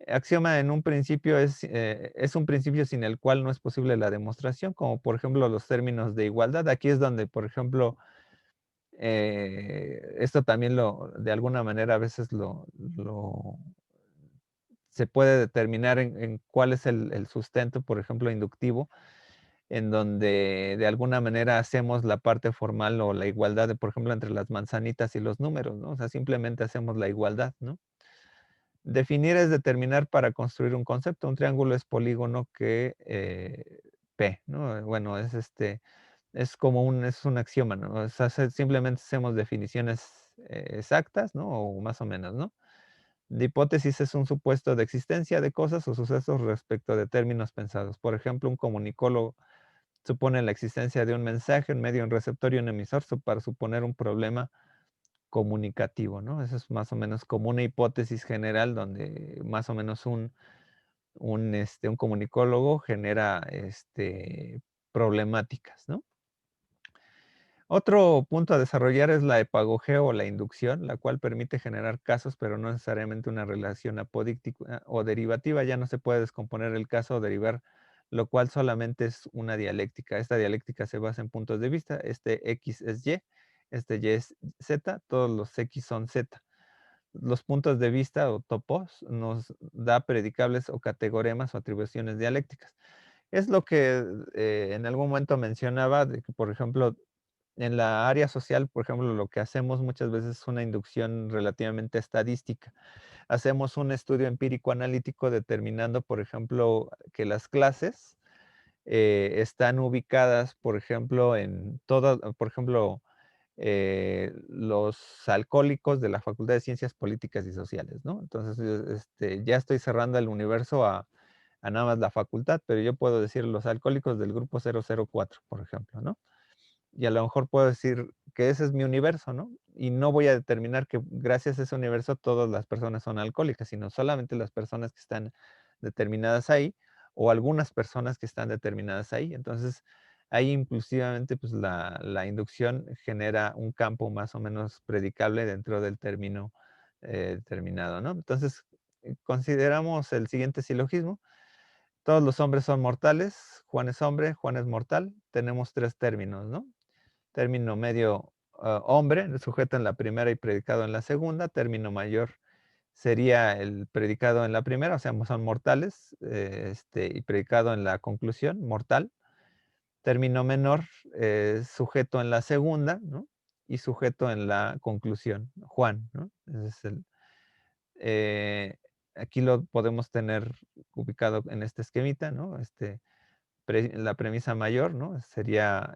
Axioma en un principio es un principio sin el cual no es posible la demostración, como por ejemplo los términos de igualdad. Aquí es donde, por ejemplo, esto también de alguna manera a veces se puede determinar en cuál es el sustento, por ejemplo, inductivo, en donde de alguna manera hacemos la parte formal o la igualdad, por ejemplo, entre las manzanitas y los números, ¿no? O sea, simplemente hacemos la igualdad, ¿no? Definir es determinar para construir un concepto. Un triángulo es polígono que P, ¿no? Bueno, es un axioma, ¿no? O sea, simplemente hacemos definiciones exactas, ¿no? O más o menos, ¿no? La hipótesis es un supuesto de existencia de cosas o sucesos respecto de términos pensados. Por ejemplo, un comunicólogo supone la existencia de un mensaje, un medio, un receptor y un emisor para suponer un problema comunicativo, ¿no? Eso es más o menos como una hipótesis general donde más o menos un comunicólogo genera problemáticas, ¿no? Otro punto a desarrollar es la epagogea o la inducción, la cual permite generar casos, pero no necesariamente una relación apodíctica o derivativa. Ya no se puede descomponer el caso o derivar, lo cual solamente es una dialéctica. Esta dialéctica se basa en puntos de vista. Este X es Y, este Y es Z, todos los X son Z. Los puntos de vista o topos nos da predicables o categoremas o atribuciones dialécticas. Es lo que en algún momento mencionaba, de que, por ejemplo, en la área social, por ejemplo, lo que hacemos muchas veces es una inducción relativamente estadística. Hacemos un estudio empírico analítico determinando, por ejemplo, que las clases están ubicadas, por ejemplo, en todas, por ejemplo, los alcohólicos de la Facultad de Ciencias Políticas y Sociales, ¿no? Entonces, ya estoy cerrando el universo a nada más la facultad, pero yo puedo decir los alcohólicos del grupo 004, por ejemplo, ¿no? Y a lo mejor puedo decir que ese es mi universo, ¿no? Y no voy a determinar que gracias a ese universo todas las personas son alcohólicas, sino solamente las personas que están determinadas ahí o algunas personas que están determinadas ahí. Entonces, ahí impulsivamente, pues la inducción genera un campo más o menos predicable dentro del término determinado, ¿no? Entonces, consideramos el siguiente silogismo. Todos los hombres son mortales. Juan es hombre, Juan es mortal. Tenemos tres términos, ¿no? Término medio, hombre, el sujeto en la primera y predicado en la segunda. Término mayor sería el predicado en la primera, o sea, son mortales, y predicado en la conclusión, mortal. Término menor, sujeto en la segunda, ¿no? Y sujeto en la conclusión, Juan, ¿no? Ese es eh, aquí lo podemos tener ubicado en este esquemita, ¿no? La premisa mayor, ¿no? Sería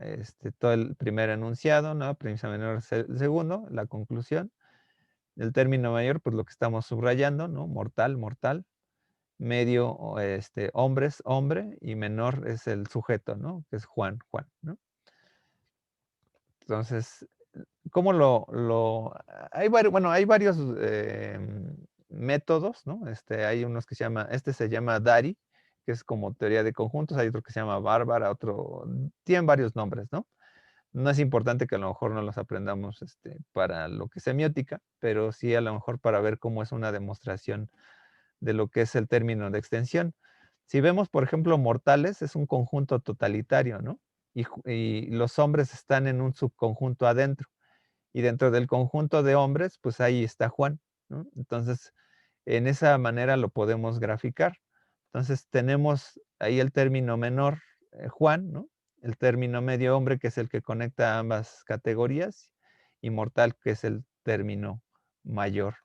todo el primer enunciado, ¿no? Premisa menor es el segundo, la conclusión. El término mayor, pues lo que estamos subrayando, ¿no? Mortal, mortal. Medio, hombres, hombre. Y menor es el sujeto, ¿no? Que es Juan, Juan, ¿no? Entonces, ¿cómo bueno, hay varios métodos, ¿no? Hay unos que se llama Dari, que es como teoría de conjuntos, hay otro que se llama Bárbara, tienen varios nombres, ¿no? No es importante que a lo mejor no los aprendamos para lo que es semiótica, pero sí a lo mejor para ver cómo es una demostración de lo que es el término de extensión. Si vemos, por ejemplo, mortales, es un conjunto totalitario, ¿no? Y los hombres están en un subconjunto adentro. Y dentro del conjunto de hombres, pues ahí está Juan, ¿no? Entonces, en esa manera lo podemos graficar. Entonces, tenemos ahí el término menor, Juan, ¿no? El término medio hombre, que es el que conecta ambas categorías, y mortal, que es el término mayor.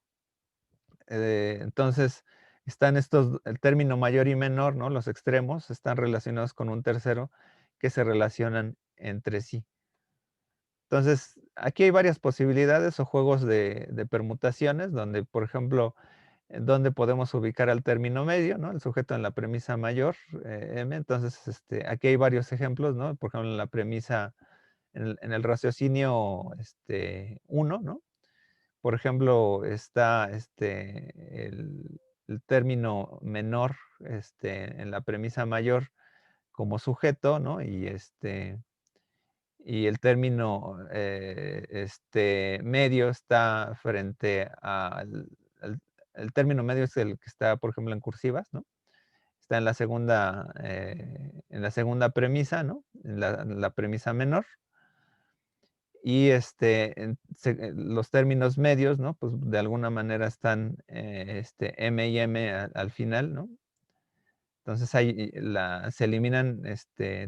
Entonces, están el término mayor y menor, ¿no? Los extremos están relacionados con un tercero que se relacionan entre sí. Entonces, aquí hay varias posibilidades o juegos de permutaciones, donde, por ejemplo, donde podemos ubicar al término medio, ¿no? El sujeto en la premisa mayor, M. Entonces, aquí hay varios ejemplos, ¿no? Por ejemplo, en la premisa, en el raciocinio 1, ¿no? Por ejemplo, está el término menor en la premisa mayor como sujeto, ¿no? Y el término medio está frente el término medio es el que está, por ejemplo, en cursivas, ¿no? Está en la segunda premisa, ¿no? En la premisa menor. Y los términos medios, ¿no? Pues de alguna manera están M y M al final, ¿no? Entonces ahí se eliminan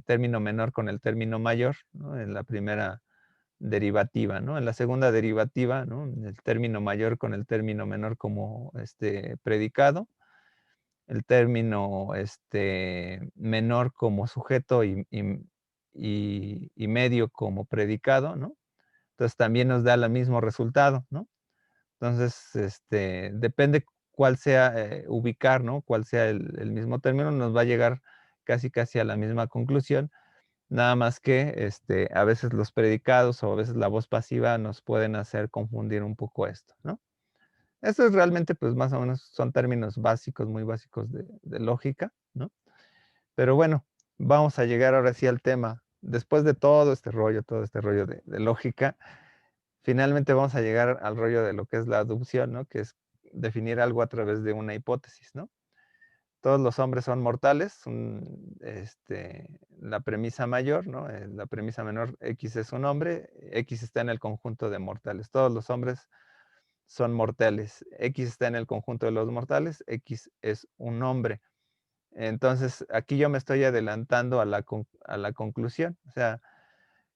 término menor con el término mayor, ¿no? En la primera derivativa, ¿no? En la segunda derivativa, ¿no? El término mayor con el término menor como predicado, el término menor como sujeto y medio como predicado, ¿no? Entonces también nos da el mismo resultado, ¿no? Entonces, depende cuál sea, ubicar, ¿no? Cuál sea el mismo término, nos va a llegar casi, casi a la misma conclusión, nada más que, a veces los predicados o a veces la voz pasiva nos pueden hacer confundir un poco esto, ¿no? Esto es realmente, pues, más o menos son términos básicos, muy básicos de lógica, ¿no? Pero bueno, vamos a llegar ahora sí al tema. Después de todo este rollo de lógica, finalmente vamos a llegar al rollo de lo que es la aducción, ¿no? Que es definir algo a través de una hipótesis, ¿no? Todos los hombres son mortales, la premisa mayor, ¿no? La premisa menor, X es un hombre, X está en el conjunto de mortales. Todos los hombres son mortales. X está en el conjunto de los mortales, X es un hombre. Entonces, aquí yo me estoy adelantando a la conclusión. O sea,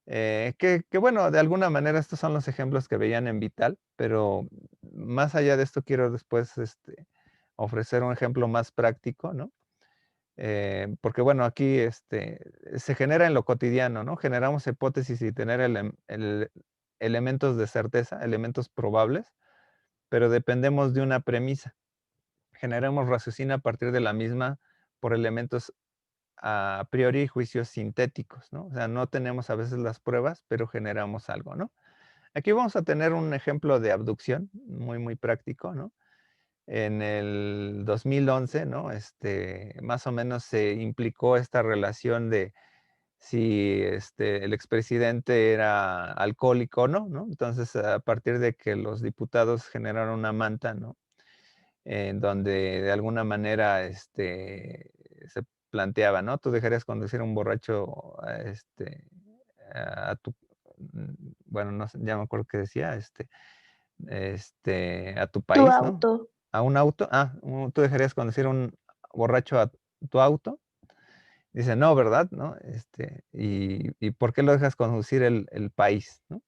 que bueno, de alguna manera estos son los ejemplos que veían en Vital, pero más allá de esto quiero después ofrecer un ejemplo más práctico, ¿no? Porque bueno, aquí se genera en lo cotidiano, ¿no? Generamos hipótesis y tener elementos de certeza, elementos probables, pero dependemos de una premisa. Generamos raciocinio a partir de la misma por elementos a priori juicios sintéticos, ¿no? O sea, no tenemos a veces las pruebas, pero generamos algo, ¿no? Aquí vamos a tener un ejemplo de abducción muy, muy práctico, ¿no? En el 2011, ¿no? Más o menos se implicó esta relación de si el expresidente era alcohólico o no, ¿no? Entonces, a partir de que los diputados generaron una manta, ¿no? En donde de alguna manera se planteaba, ¿no? Tú dejarías conducir a un borracho a tu, bueno, no sé, ya me acuerdo qué decía, a tu
Tu
país, ¿no?
auto.
A un auto, tú dejarías conducir a un borracho a tu auto. Dice, no, ¿verdad? ¿No? ¿Y por qué lo dejas conducir el país? ¿No?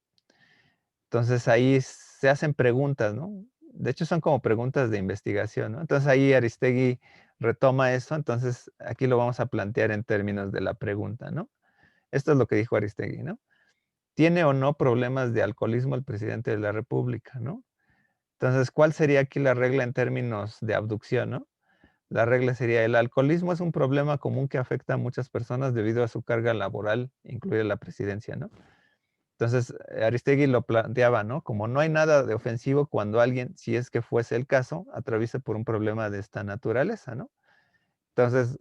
Entonces ahí se hacen preguntas, ¿no? De hecho, son como preguntas de investigación, ¿no? Entonces ahí Aristegui retoma eso, entonces aquí lo vamos a plantear en términos de la pregunta, ¿no? Esto es lo que dijo Aristegui, ¿no? ¿Tiene o no problemas de alcoholismo el presidente de la República, ¿no? Entonces, ¿cuál sería aquí la regla en términos de abducción, ¿no? La regla sería, el alcoholismo es un problema común que afecta a muchas personas debido a su carga laboral, incluida la presidencia, ¿no? Entonces, Aristegui lo planteaba, ¿no? Como no hay nada de ofensivo cuando alguien, si es que fuese el caso, atraviesa por un problema de esta naturaleza, ¿no? Entonces,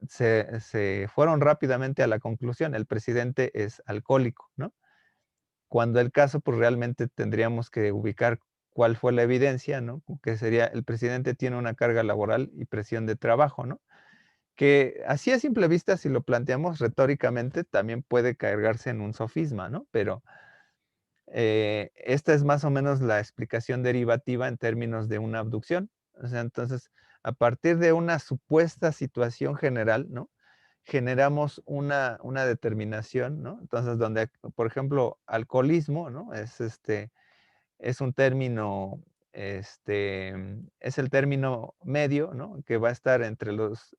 se fueron rápidamente a la conclusión, el presidente es alcohólico, ¿no? Cuando el caso, pues realmente tendríamos que ubicar cuál fue la evidencia, ¿no? Que sería, el presidente tiene una carga laboral y presión de trabajo, ¿no? Que así a simple vista, si lo planteamos retóricamente, también puede cargarse en un sofisma, ¿no? Pero esta es más o menos la explicación derivativa en términos de una abducción. O sea, entonces, a partir de una supuesta situación general, ¿no? Generamos una determinación, ¿no? Entonces, donde, por ejemplo, alcoholismo, ¿no? Es un término, es el término medio, ¿no? Que va a estar entre los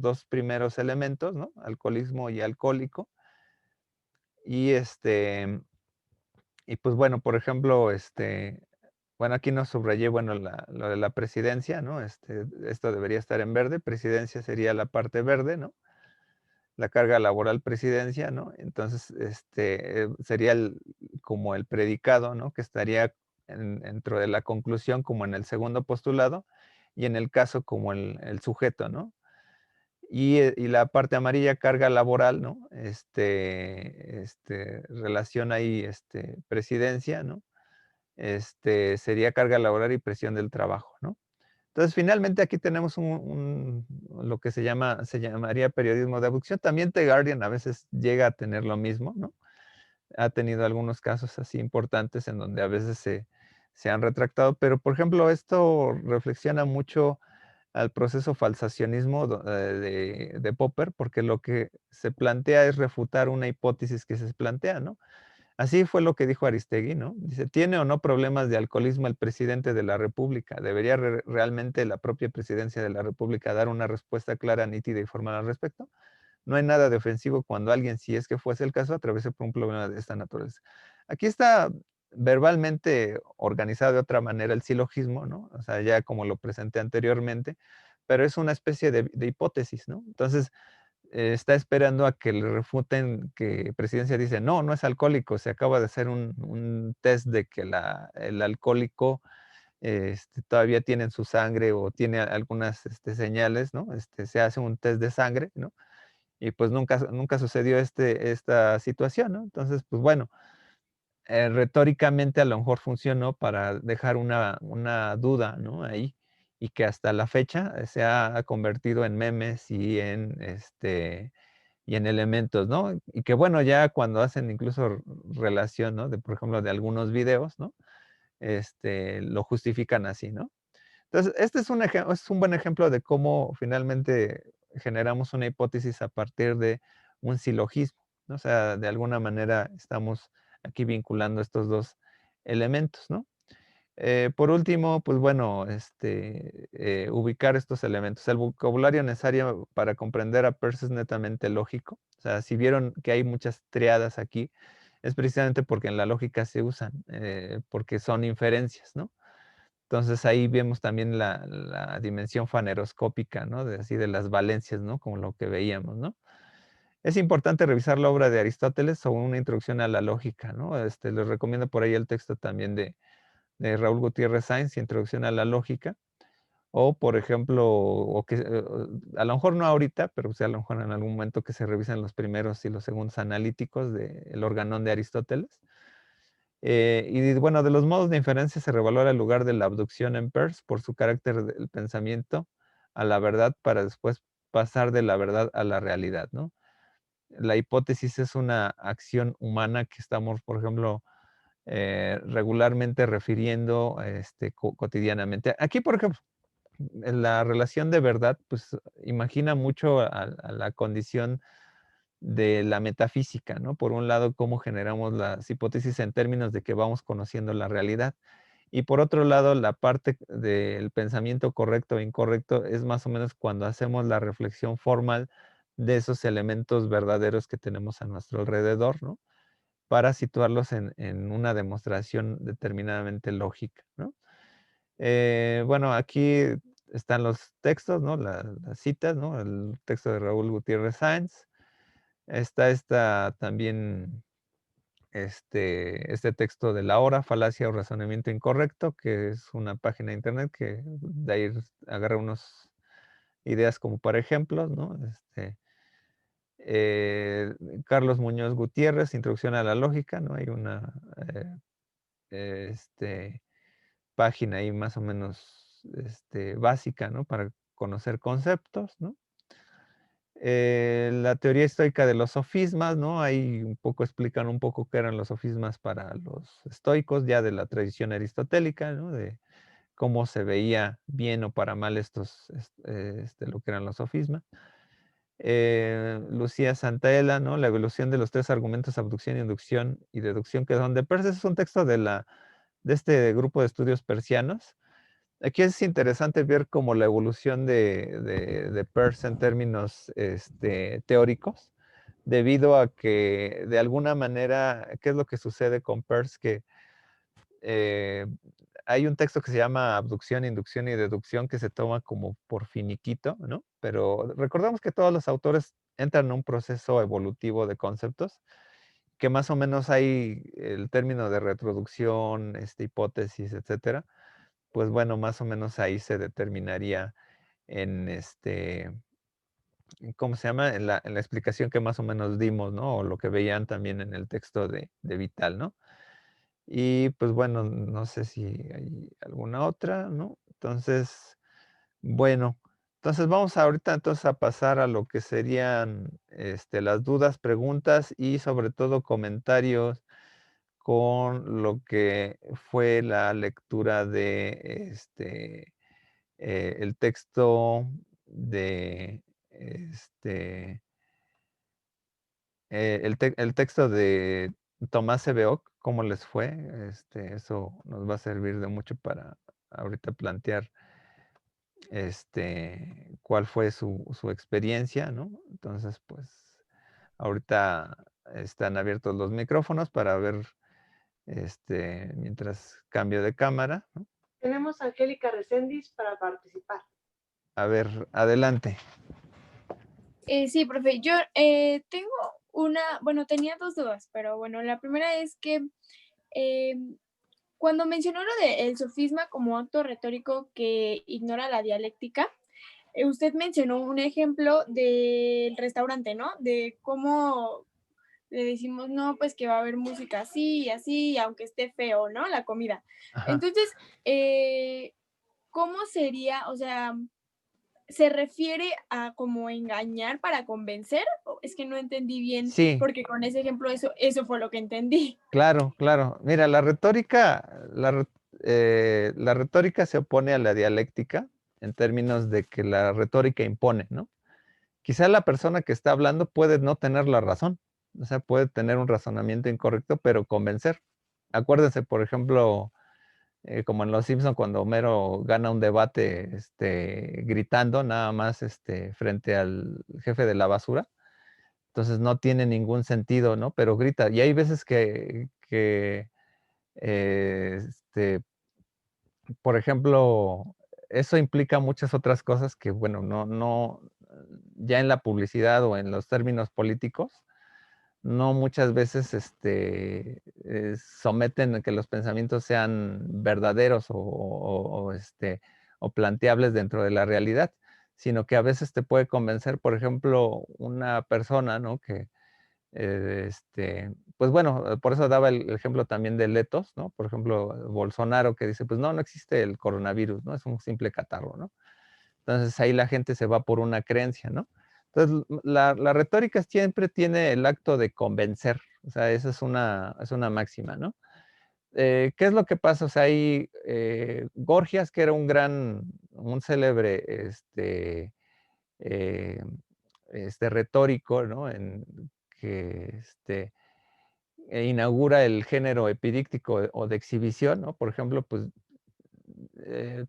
dos primeros elementos, ¿no? Alcoholismo y alcohólico. Y y pues bueno, por ejemplo, bueno, aquí no subrayé, bueno, lo de la presidencia, ¿no? Esto debería estar en verde, presidencia sería la parte verde, ¿no? La carga laboral presidencia, ¿no? Entonces, sería como el predicado, ¿no? Que estaría dentro de la conclusión como en el segundo postulado y en el caso como el sujeto, ¿no? Y la parte amarilla, carga laboral, ¿no? Relación ahí, presidencia, ¿no? Sería carga laboral y presión del trabajo, ¿no? Entonces, finalmente aquí tenemos lo que se llamaría periodismo de abducción. También The Guardian a veces llega a tener lo mismo, ¿no? Ha tenido algunos casos así importantes en donde a veces se han retractado, pero por ejemplo, esto reflexiona mucho al proceso falsacionismo de Popper, porque lo que se plantea es refutar una hipótesis que se plantea, ¿no? Así fue lo que dijo Aristegui, ¿no? Dice, ¿tiene o no problemas de alcoholismo el presidente de la República? ¿Debería realmente la propia presidencia de la República dar una respuesta clara, nítida y formal al respecto? No hay nada de ofensivo cuando alguien, si es que fuese el caso, atraviese por un problema de esta naturaleza. Aquí está verbalmente organizado de otra manera el silogismo, ¿no? O sea, ya como lo presenté anteriormente, pero es una especie de hipótesis, ¿no? Entonces, está esperando a que le refuten que Presidencia dice, no, no es alcohólico, se acaba de hacer un test de que el alcohólico todavía tiene en su sangre o tiene algunas señales, ¿no? Se hace un test de sangre, ¿no? Y pues nunca sucedió esta situación, ¿no? Entonces, pues bueno, retóricamente a lo mejor funcionó para dejar una duda, ¿no? Ahí, y que hasta la fecha se ha convertido en memes y en elementos, ¿no? Y que bueno, ya cuando hacen incluso relación, ¿no? Por ejemplo, de algunos videos, ¿no? Lo justifican así, ¿no? Entonces, este es un buen ejemplo de cómo finalmente generamos una hipótesis a partir de un silogismo, ¿no? O sea, de alguna manera estamos aquí vinculando estos dos elementos, ¿no? Por último, pues bueno, ubicar estos elementos. El vocabulario necesario para comprender a Peirce es netamente lógico. O sea, si vieron que hay muchas triadas aquí, es precisamente porque en la lógica se usan, porque son inferencias, ¿no? Entonces ahí vemos también la dimensión faneroscópica, ¿no? Así de las valencias, ¿no? Como lo que veíamos, ¿no? Es importante revisar la obra de Aristóteles o una introducción a la lógica, ¿no? Les recomiendo por ahí el texto también de Raúl Gutiérrez Sainz, Introducción a la lógica, o por ejemplo, a lo mejor no ahorita, pero sí a lo mejor en algún momento que se revisen los primeros y los segundos analíticos del organón de Aristóteles. Y bueno, de los modos de inferencia se revalora el lugar de la abducción en Peirce por su carácter del pensamiento a la verdad para después pasar de la verdad a la realidad, ¿no? La hipótesis es una acción humana que estamos, por ejemplo, regularmente refiriendo cotidianamente. Aquí, por ejemplo, en la relación de verdad, pues imagina mucho a la condición de la metafísica, ¿no? Por un lado, cómo generamos las hipótesis en términos de que vamos conociendo la realidad. Y por otro lado, la parte del pensamiento correcto e incorrecto es más o menos cuando hacemos la reflexión formal de esos elementos verdaderos que tenemos a nuestro alrededor, ¿no? Para situarlos en una demostración determinadamente lógica, ¿no? Bueno, aquí están los textos, ¿no? Las citas, ¿no? El texto de Raúl Gutiérrez Sáenz. Está también este texto de la hora, falacia o razonamiento incorrecto, que es una página de internet que de ahí agarra unas ideas como para ejemplos, ¿no? Eh, Carlos Muñoz Gutiérrez, Introducción a la Lógica, ¿no? Hay una página ahí más o menos básica, ¿no? Para conocer conceptos, ¿no? La teoría estoica de los sofismas, ¿no? Ahí un poco explican un poco qué eran los sofismas para los estoicos, ya de la tradición aristotélica, ¿no? De cómo se veía bien o para mal lo que eran los sofismas. Lucía Santaella, ¿no? La evolución de los tres argumentos, abducción, inducción y deducción, que son de Peirce. Es un texto de este grupo de estudios persianos. Aquí es interesante ver como la evolución de Peirce en términos teóricos, debido a que de alguna manera, ¿qué es lo que sucede con Peirce? Que eh, hay un texto que se llama Abducción, Inducción y Deducción que se toma como por finiquito, ¿no? Pero recordamos que todos los autores entran en un proceso evolutivo de conceptos, que más o menos hay el término de reproducción, hipótesis, etcétera. Pues bueno, más o menos ahí se determinaría en ¿cómo se llama? En la explicación que más o menos dimos, ¿no? O lo que veían también en el texto de Vital, ¿no? Y pues bueno, no sé si hay alguna otra, ¿no? Entonces, Bueno, entonces vamos ahorita entonces a pasar a lo que serían, las dudas, preguntas y sobre todo comentarios con lo que fue la lectura de, el texto de, el texto de Tomás Sebeok, ¿cómo les fue? Eso nos va a servir de mucho para ahorita plantear, cuál fue su experiencia, ¿no? Entonces, pues, ahorita están abiertos los micrófonos para ver, mientras cambio de cámara, ¿no?
Tenemos a Angélica Reséndiz para participar.
A ver, adelante.
Sí, profe, yo tengo bueno, tenía 2 dudas, pero bueno, la primera es que, cuando mencionó lo del sofisma como acto retórico que ignora la dialéctica, usted mencionó un ejemplo del restaurante, ¿no? De cómo le decimos: "No, pues que va a haber música así y así, aunque esté feo", ¿no? La comida.
Ajá.
Entonces, ¿cómo sería? O sea, ¿se refiere a como engañar para convencer? O es que no entendí bien,
Sí,
porque con ese ejemplo eso fue lo que entendí.
claro, claro. Mira, la retórica se opone a la dialéctica en términos de que la retórica impone, ¿no? Quizá la persona que está hablando puede no tener la razón, o sea, puede tener un razonamiento incorrecto, pero convencer. Acuérdense, por ejemplo, como en Los Simpson, cuando Homero gana un debate, gritando nada más, frente al jefe de la basura. Entonces no tiene ningún sentido, ¿no? Pero grita. Y hay veces que, este, por ejemplo, eso implica muchas otras cosas que, bueno, no, ya en la publicidad o en los términos políticos, no muchas veces, someten a que los pensamientos sean verdaderos o planteables dentro de la realidad, sino que a veces te puede convencer, por ejemplo, una persona, ¿no? Que, pues bueno, por eso daba el ejemplo también de Letos, ¿no? Por ejemplo, Bolsonaro que dice, pues no, no existe el coronavirus, ¿no? Es un simple catarro, ¿no? Entonces ahí la gente se va por una creencia, ¿no? Entonces la retórica siempre tiene el acto de convencer, o sea, esa es una máxima, ¿no? ¿Qué es lo que pasa? O sea, hay Gorgias, que era un célebre, eh, retórico, ¿no? Que inaugura el género epidíctico o de exhibición, ¿no? Por ejemplo, pues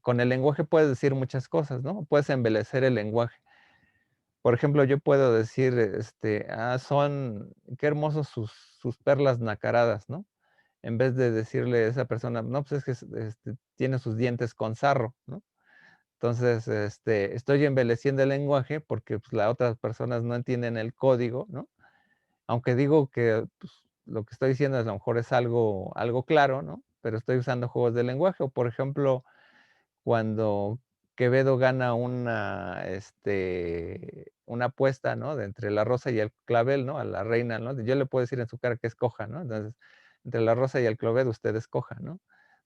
con el lenguaje puedes decir muchas cosas, ¿no? Puedes embellecer el lenguaje. Por ejemplo, yo puedo decir, qué hermosos sus perlas nacaradas, ¿no? En vez de decirle a esa persona, no, pues es que tiene sus dientes con sarro, ¿no? Entonces, estoy embelleciendo el lenguaje porque pues, las otras personas no entienden el código, ¿no? Aunque digo que pues, lo que estoy diciendo a lo mejor es algo claro, ¿no? Pero estoy usando juegos de lenguaje. O, por ejemplo, cuando Quevedo gana una apuesta, ¿no? De entre la rosa y el clavel, ¿no? A la reina, ¿no? Yo le puedo decir en su cara que escoja, ¿no? Entonces, entre la rosa y el clavel, usted escoja, ¿no?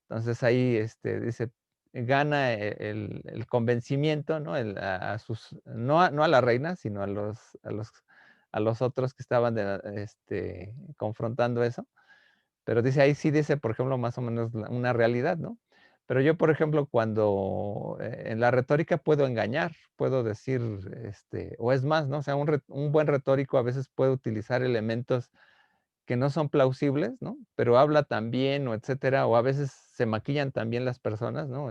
Entonces ahí, dice, gana el convencimiento, ¿no? No a la reina, sino a los otros que estaban confrontando eso. Pero dice, ahí sí dice, por ejemplo, más o menos una realidad, ¿no? Pero yo, por ejemplo, cuando en la retórica puedo engañar, puedo decir, o es más, ¿no? O sea, un buen retórico a veces puede utilizar elementos que no son plausibles, ¿no? Pero habla también, o etcétera, o a veces se maquillan también las personas, ¿no?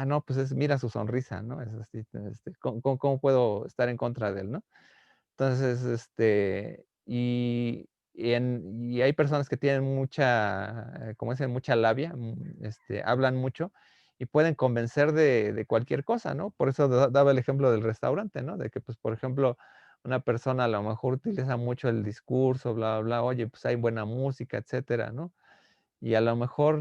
No, pues mira su sonrisa, ¿no? Es así, ¿cómo puedo estar en contra de él, ¿no? Entonces, y hay personas que tienen mucha, como dicen, mucha labia, hablan mucho y pueden convencer de cualquier cosa, ¿no? Por eso daba el ejemplo del restaurante, ¿no? De que, pues, por ejemplo, una persona a lo mejor utiliza mucho el discurso, bla, bla, bla, oye, pues hay buena música, etcétera, ¿no? Y a lo mejor,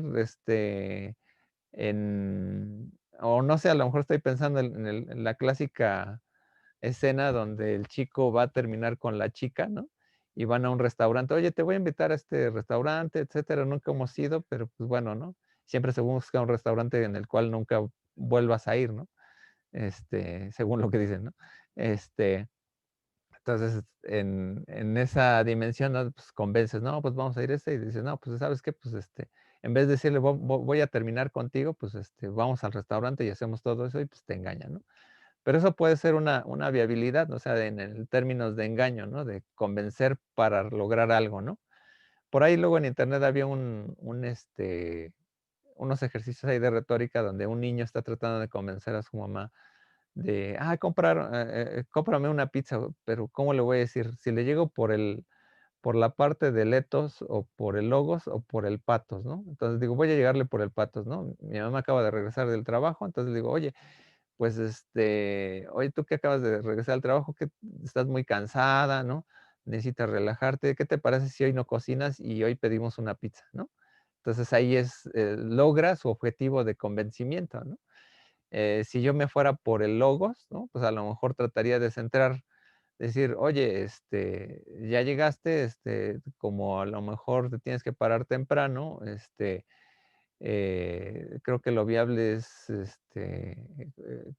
o no sé, a lo mejor estoy pensando en la clásica escena donde el chico va a terminar con la chica, ¿no? Y van a un restaurante, oye, te voy a invitar a este restaurante, etcétera, nunca hemos ido, pero pues bueno, ¿no? Siempre se busca un restaurante en el cual nunca vuelvas a ir, ¿no? Según lo que dicen, ¿no? Entonces, en esa dimensión, ¿no? Pues convences, no, pues vamos a ir y dices, no, pues ¿sabes qué? Pues en vez de decirle, voy a terminar contigo, pues vamos al restaurante y hacemos todo eso y pues te engañan, ¿no? Pero eso puede ser una viabilidad, ¿no? O sea, en términos de engaño, ¿no? De convencer para lograr algo, ¿no? Por ahí luego en internet había unos ejercicios ahí de retórica donde un niño está tratando de convencer a su mamá de, cómprame una pizza, pero ¿cómo le voy a decir? Si le llego por la parte del ethos o por el logos o por el patos, ¿no? Entonces digo, voy a llegarle por el patos, ¿no? Mi mamá acaba de regresar del trabajo, entonces digo, oye, pues oye, tú que acabas de regresar al trabajo, que estás muy cansada, ¿no? Necesitas relajarte. ¿Qué te parece si hoy no cocinas y hoy pedimos una pizza, ¿no? Entonces ahí logra su objetivo de convencimiento, ¿no? Si yo me fuera por el logos, ¿no? Pues a lo mejor trataría de centrar, decir, oye, ya llegaste, como a lo mejor te tienes que parar temprano, creo que lo viable es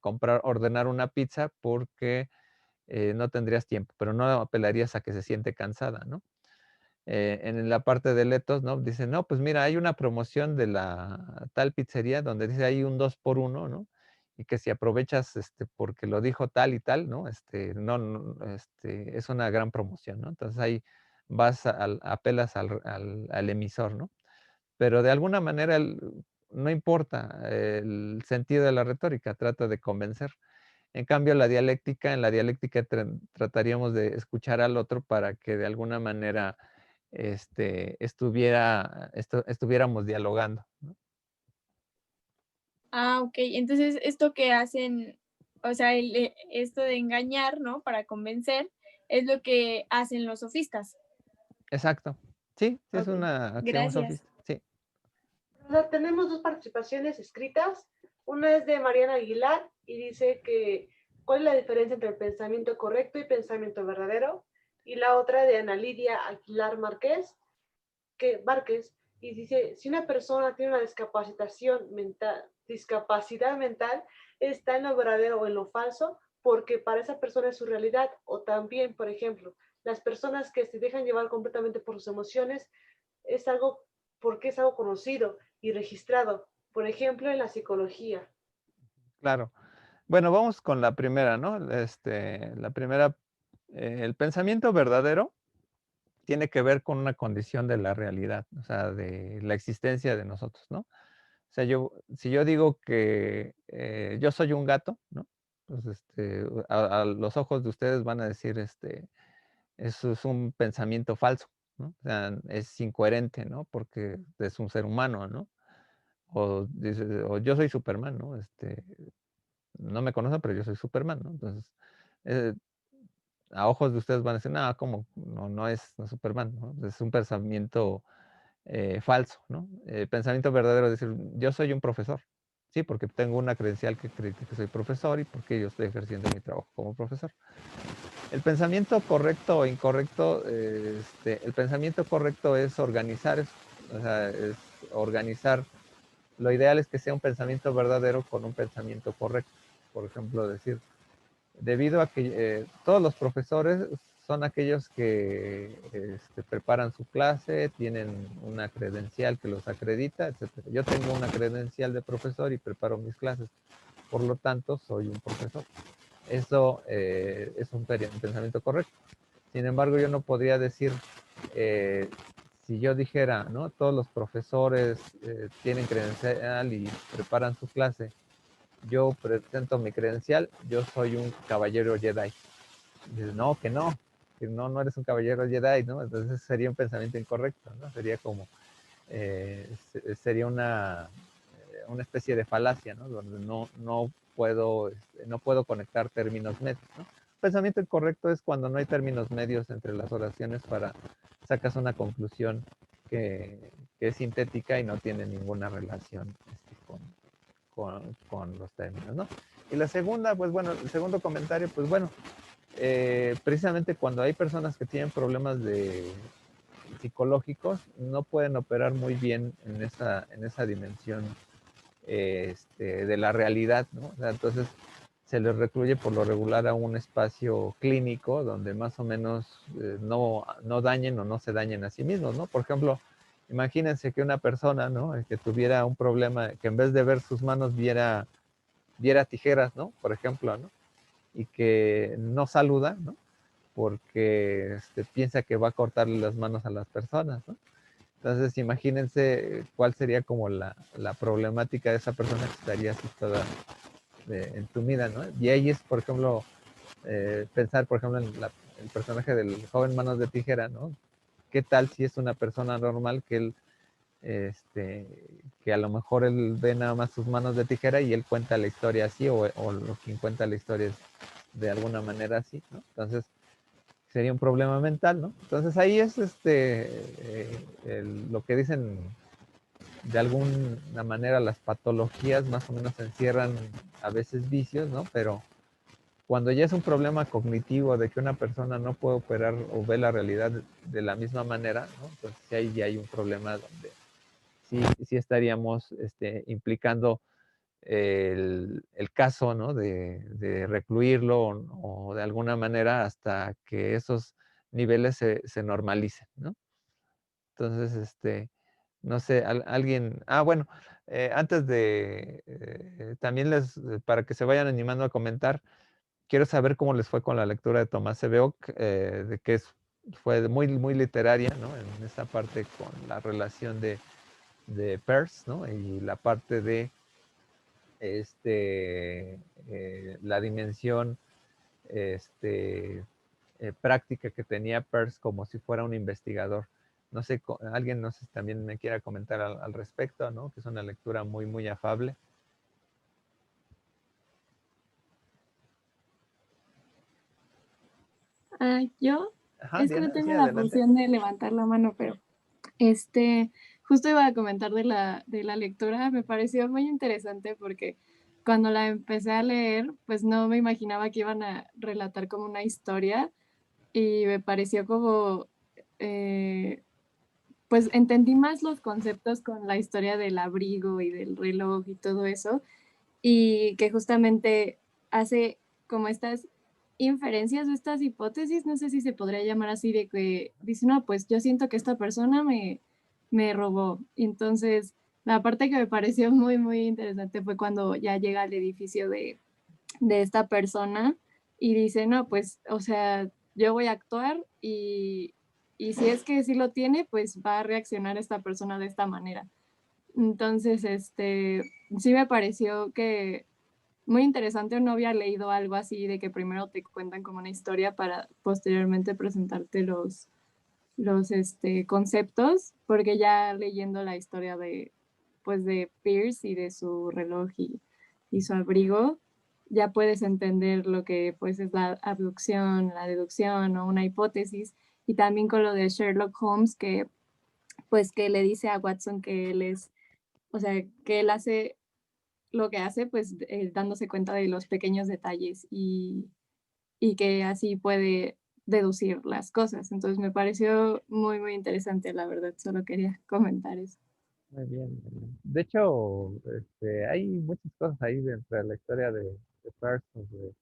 ordenar una pizza porque no tendrías tiempo, pero no apelarías a que se siente cansada, ¿no? En la parte de letos, ¿no? Dice, no, pues mira, hay una promoción de la tal pizzería donde dice hay un 2 por 1, ¿no? Y que si aprovechas, porque lo dijo tal y tal, ¿no? Es una gran promoción, ¿no? Entonces ahí apelas al emisor, ¿no? Pero de alguna manera no importa el sentido de la retórica, trata de convencer. En cambio, en la dialéctica trataríamos de escuchar al otro para que de alguna manera estuviéramos dialogando, ¿no?
Ah, ok. Entonces, esto que hacen, o sea, esto de engañar, ¿no? Para convencer, es lo que hacen los sofistas.
Exacto. Sí, sí es
Ok,
una acción
gracias.
sofista. Sí,
Tenemos dos participaciones escritas. Una es de Mariana Aguilar y dice que cuál es la diferencia entre el pensamiento correcto y pensamiento verdadero. Y la otra de Ana Lidia Aguilar Márquez, y dice, si una persona tiene una discapacidad mental, está en lo verdadero o en lo falso, porque para esa persona es su realidad. O también, por ejemplo, las personas que se dejan llevar completamente por sus emociones, es algo porque es algo conocido y registrado, por ejemplo, en la psicología.
claro. Bueno, vamos con la primera, ¿no? La primera, el pensamiento verdadero tiene que ver con una condición de la realidad, o sea, de la existencia de nosotros, ¿no? O sea, si yo digo que yo soy un gato, ¿no? Pues a los ojos de ustedes van a decir, eso es un pensamiento falso, ¿no? O sea, es incoherente, ¿no? Porque es un ser humano, ¿no? O yo soy Superman, ¿no? No me conocen, pero yo soy Superman, ¿no? Entonces, eh, a ojos de ustedes van a decir, no, ¿cómo? No, no es Superman, ¿no? Es un pensamiento falso, ¿no? Pensamiento verdadero es decir, yo soy un profesor, sí, porque tengo una credencial que acredita que soy profesor y porque yo estoy ejerciendo mi trabajo como profesor. El pensamiento correcto o incorrecto, el pensamiento correcto es organizar, o sea, es organizar. Lo ideal es que sea un pensamiento verdadero con un pensamiento correcto. Por ejemplo, decir, debido a que todos los profesores son aquellos que preparan su clase, tienen una credencial que los acredita, etc. Yo tengo una credencial de profesor y preparo mis clases, por lo tanto soy un profesor. Eso es un pensamiento correcto. Sin embargo, yo no podría decir, si yo dijera, ¿no? Todos los profesores tienen credencial y preparan su clase, yo presento mi credencial, yo soy un caballero Jedi. Dices, no, que no eres un caballero Jedi, ¿no? Entonces sería un pensamiento incorrecto, ¿no? Sería como, sería una especie de falacia, ¿no? Donde no puedo conectar términos medios, ¿no? Pensamiento incorrecto es cuando no hay términos medios entre las oraciones para sacas una conclusión que es sintética y no tiene ninguna relación con los términos, ¿no? Y la segunda, pues bueno, el segundo comentario, pues bueno, precisamente cuando hay personas que tienen problemas psicológicos, no pueden operar muy bien en esa dimensión de la realidad, ¿no? O sea, entonces se les recluye por lo regular a un espacio clínico donde más o menos no dañen o no se dañen a sí mismos, ¿no? Por ejemplo, imagínense que una persona, ¿no? Que tuviera un problema, que en vez de ver sus manos viera tijeras, ¿no? Por ejemplo, ¿no? Y que no saluda, ¿no? Porque piensa que va a cortarle las manos a las personas, ¿no? Entonces, imagínense cuál sería como la problemática de esa persona que estaría así toda entumida, ¿no? Y ahí es, por ejemplo, pensar, por ejemplo, en el personaje del joven Manos de Tijera, ¿no? ¿Qué tal si es una persona normal que él, que a lo mejor él ve nada más sus manos de tijera y él cuenta la historia así, o quien cuenta la historia es de alguna manera así, ¿no? Entonces, sería un problema mental, ¿no? Entonces ahí es lo que dicen de alguna manera las patologías más o menos encierran a veces vicios, ¿no? Pero cuando ya es un problema cognitivo de que una persona no puede operar o ve la realidad de la misma manera, ¿no? Entonces ahí ya hay un problema donde sí estaríamos implicando el caso, ¿no? De recluirlo o de alguna manera hasta que esos niveles se normalicen, ¿no? Entonces, no sé, alguien, bueno, antes de, también para que se vayan animando a comentar, quiero saber cómo les fue con la lectura de Tomás Sebeok, de que fue muy, muy literaria, ¿no? En esa parte con la relación de Peirce, ¿no? Y la parte de la dimensión práctica que tenía Peirce como si fuera un investigador. No sé, alguien no sé si también me quiera comentar al respecto, ¿no? Que es una lectura muy, muy afable.
Yo
Ajá,
es que no
Diana, sí,
tengo la
adelante.
función de levantar la mano, pero este, justo iba a comentar de la lectura, me pareció muy interesante porque cuando la empecé a leer, pues no me imaginaba que iban a relatar como una historia y me pareció como, pues entendí más los conceptos con la historia del abrigo y del reloj y todo eso, y que justamente hace como estas inferencias, estas hipótesis, no sé si se podría llamar así, de que dice, no, pues yo siento que esta persona me robó. Y entonces, la parte que me pareció muy, muy interesante fue cuando ya llega al edificio de esta persona y dice, no, pues, o sea, yo voy a actuar y si es que sí lo tiene, pues va a reaccionar esta persona de esta manera. Entonces, sí me pareció que muy interesante, no había leído algo así de que primero te cuentan como una historia para posteriormente presentarte los conceptos, porque ya leyendo la historia pues de Pierce y de su reloj y su abrigo, ya puedes entender lo que pues es la abducción, la deducción o una hipótesis, y también con lo de Sherlock Holmes, que pues que le dice a Watson que él es, o sea, que él hace lo que hace, pues dándose cuenta de los pequeños detalles y que así puede deducir las cosas. Entonces me pareció muy, muy interesante, la verdad. Solo quería comentar eso.
Muy bien, muy bien. De hecho, hay muchas cosas ahí dentro de la historia de Peirce, de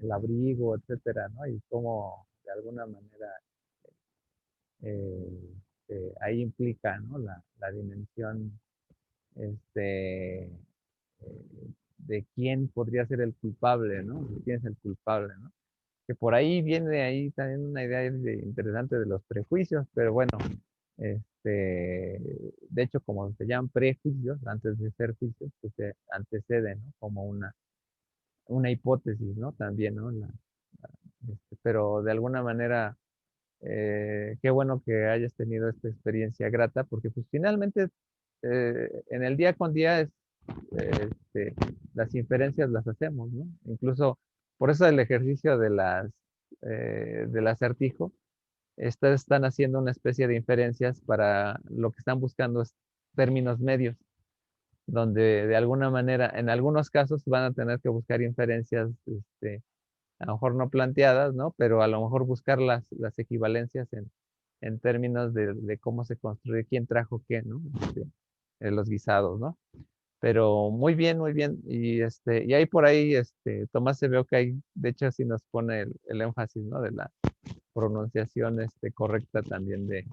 el abrigo, etcétera, ¿no? Y cómo de alguna manera eh, ahí implica, ¿no? La dimensión este, de quién podría ser el culpable, ¿no? De quién es el culpable, ¿no? Que por ahí viene ahí también una idea interesante de los prejuicios, pero bueno, de hecho, como se llaman prejuicios, antes de ser juicios, pues se anteceden, ¿no? Como una hipótesis, ¿no? También, ¿no? Pero de alguna manera, qué bueno que hayas tenido esta experiencia grata, porque pues finalmente en el día con día este, las inferencias las hacemos, ¿no? Incluso por eso el ejercicio del acertijo, están haciendo una especie de inferencias para lo que están buscando es términos medios, donde de alguna manera, en algunos casos van a tener que buscar inferencias, a lo mejor no planteadas, ¿no? Pero a lo mejor buscar las equivalencias en términos de cómo se construye, quién trajo qué, ¿no? Los guisados, ¿no? Pero muy bien, muy bien. Y ahí por ahí, Tomás, se veo que hay, de hecho, sí nos pone el énfasis, ¿no? De la pronunciación, correcta también de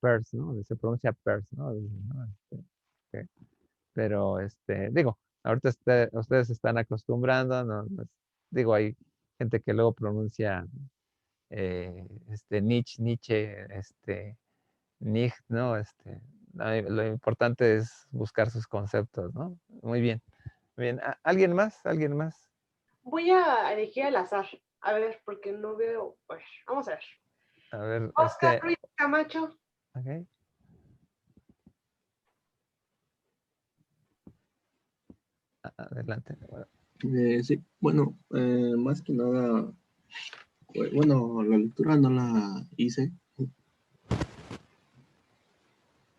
Peirce, ¿no? Se pronuncia Peirce, ¿no? ¿No? Ok. Pero, digo, ahorita ustedes se están acostumbrando, ¿no? Digo, hay gente que luego pronuncia, Nietzsche, Nicht, ¿no? Lo importante es buscar sus conceptos, ¿no? Muy bien. Muy bien. ¿Alguien más? ¿Alguien más?
Voy a elegir al azar. A ver, porque no veo. A ver, vamos a ver.
A ver,
Oscar Ruiz Camacho.
ok. Adelante.
Sí, bueno, más que nada, bueno, la lectura no la hice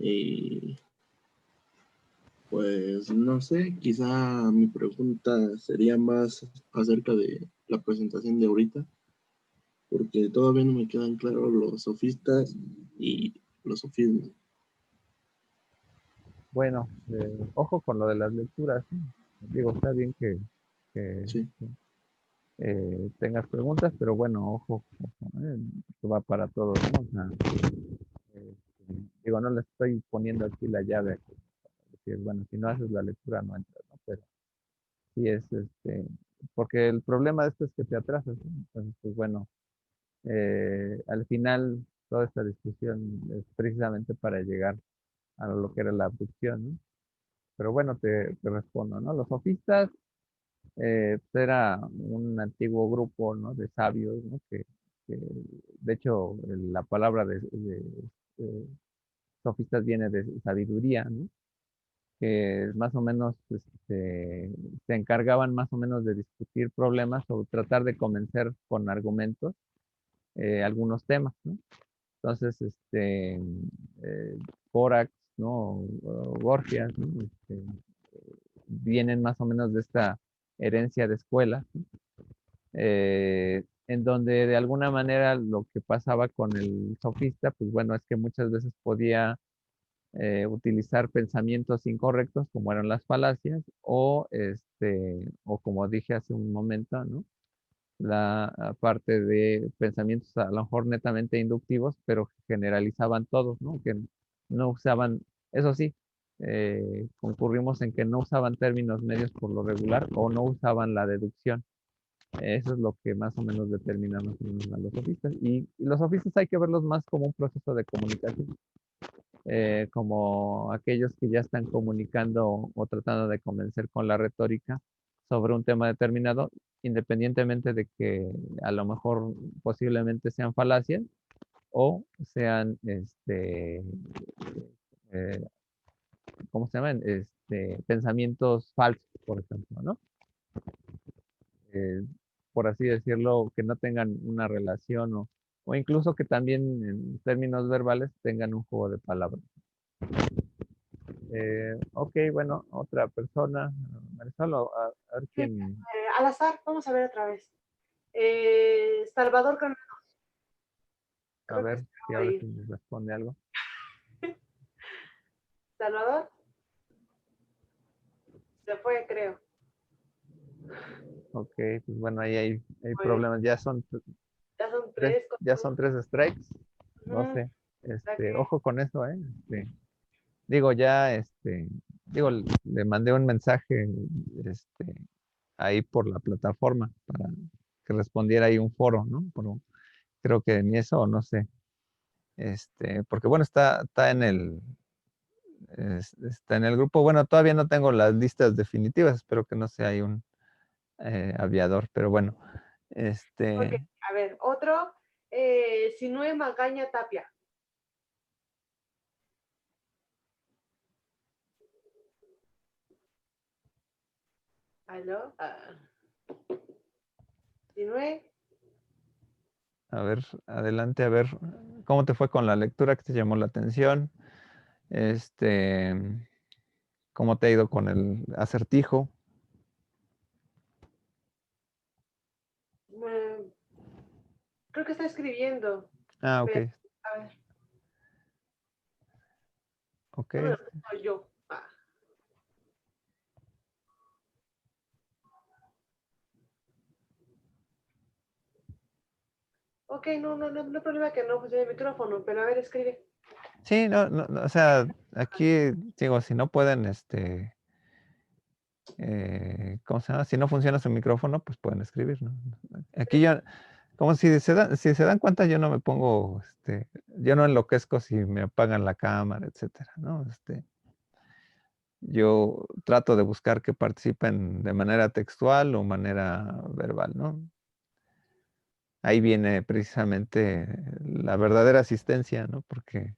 y pues no sé, quizá mi pregunta sería más acerca de la presentación de ahorita, porque todavía no me quedan claros los sofistas y los sofismas.
Bueno, ojo con lo de las lecturas, ¿sí? Digo, está bien que,
Sí,
tengas preguntas, pero bueno, ojo, esto va para todos, ¿no? O sea, este, digo, no le estoy poniendo aquí la llave, decir, bueno, si no haces la lectura no entras, ¿no? Pero sí es, porque el problema de esto es que te atrasas, ¿no? Entonces, pues bueno, al final toda esta discusión es precisamente para llegar a lo que era la abducción, ¿no? Pero bueno, te respondo, ¿no? Los sofistas, pues era un antiguo grupo, ¿no? De sabios, ¿no? De hecho, la palabra de sofistas viene de sabiduría, ¿no? Que más o menos, se encargaban más o menos de discutir problemas o tratar de convencer con argumentos, algunos temas, ¿no? Entonces, Borax, ¿no? O Gorgias, ¿no? Vienen más o menos de esta herencia de escuela, ¿no? En donde de alguna manera lo que pasaba con el sofista, pues bueno, es que muchas veces podía, utilizar pensamientos incorrectos, como eran las falacias, o como dije hace un momento, ¿no? La parte de pensamientos a lo mejor netamente inductivos, pero generalizaban todos, ¿no? Que no usaban, eso sí, concurrimos en que no usaban términos medios por lo regular o no usaban la deducción. Eso es lo que más o menos determina más o menos a los sofistas. Y los sofistas hay que verlos más como un proceso de comunicación, como aquellos que ya están comunicando o tratando de convencer con la retórica sobre un tema determinado, independientemente de que a lo mejor posiblemente sean falacias o sean, eh, ¿cómo se llaman? Pensamientos falsos, por ejemplo, ¿no? Eh, por así decirlo, que no tengan una relación o incluso que también en términos verbales tengan un juego de palabras. Ok, bueno, otra persona. Marisol, a ver
Sí,
quién.
al azar, vamos a ver otra vez. Salvador Granados.
A
Creo que
ver
se
si
va a
ahora
ir.
sí nos responde algo.
Salvador se fue, creo.
Ok, pues bueno, ahí hay
Muy bien.
problemas.
Ya son
Tres,
tres.
ya son tres strikes. No
Ujú,
sé.
ya que
Ojo con eso, ¿eh? Digo, ya, digo, le mandé un mensaje, ahí por la plataforma para que respondiera ahí un foro, ¿no? Pero creo que ni eso, o no sé. Porque bueno, está está en el grupo. Bueno, todavía no tengo las listas definitivas, espero que no sea ahí un, aviador, pero bueno,
ok, a ver, otro. Sinue Magaña Tapia. ¿Aló? Sinue.
a ver, adelante, a ver, ¿cómo te fue con la lectura que te llamó la atención? Este, ¿Cómo te ha ido con el acertijo?
Creo que está escribiendo.
Ah, ok,
Pero, a ver,
ok.
no me lo tengo yo. Ok, no hay problema que no funcione el micrófono, pero a ver, escribe.
Sí, o sea, aquí digo, si no pueden, ¿cómo se llama? Si no funciona su micrófono, pues pueden escribir, ¿no? Aquí yo, como si se dan cuenta, yo no me pongo, yo no enloquezco si me apagan la cámara, etcétera, ¿no? Yo trato de buscar que participen de manera textual o manera verbal, ¿no? Ahí viene precisamente la verdadera asistencia, ¿no? Porque,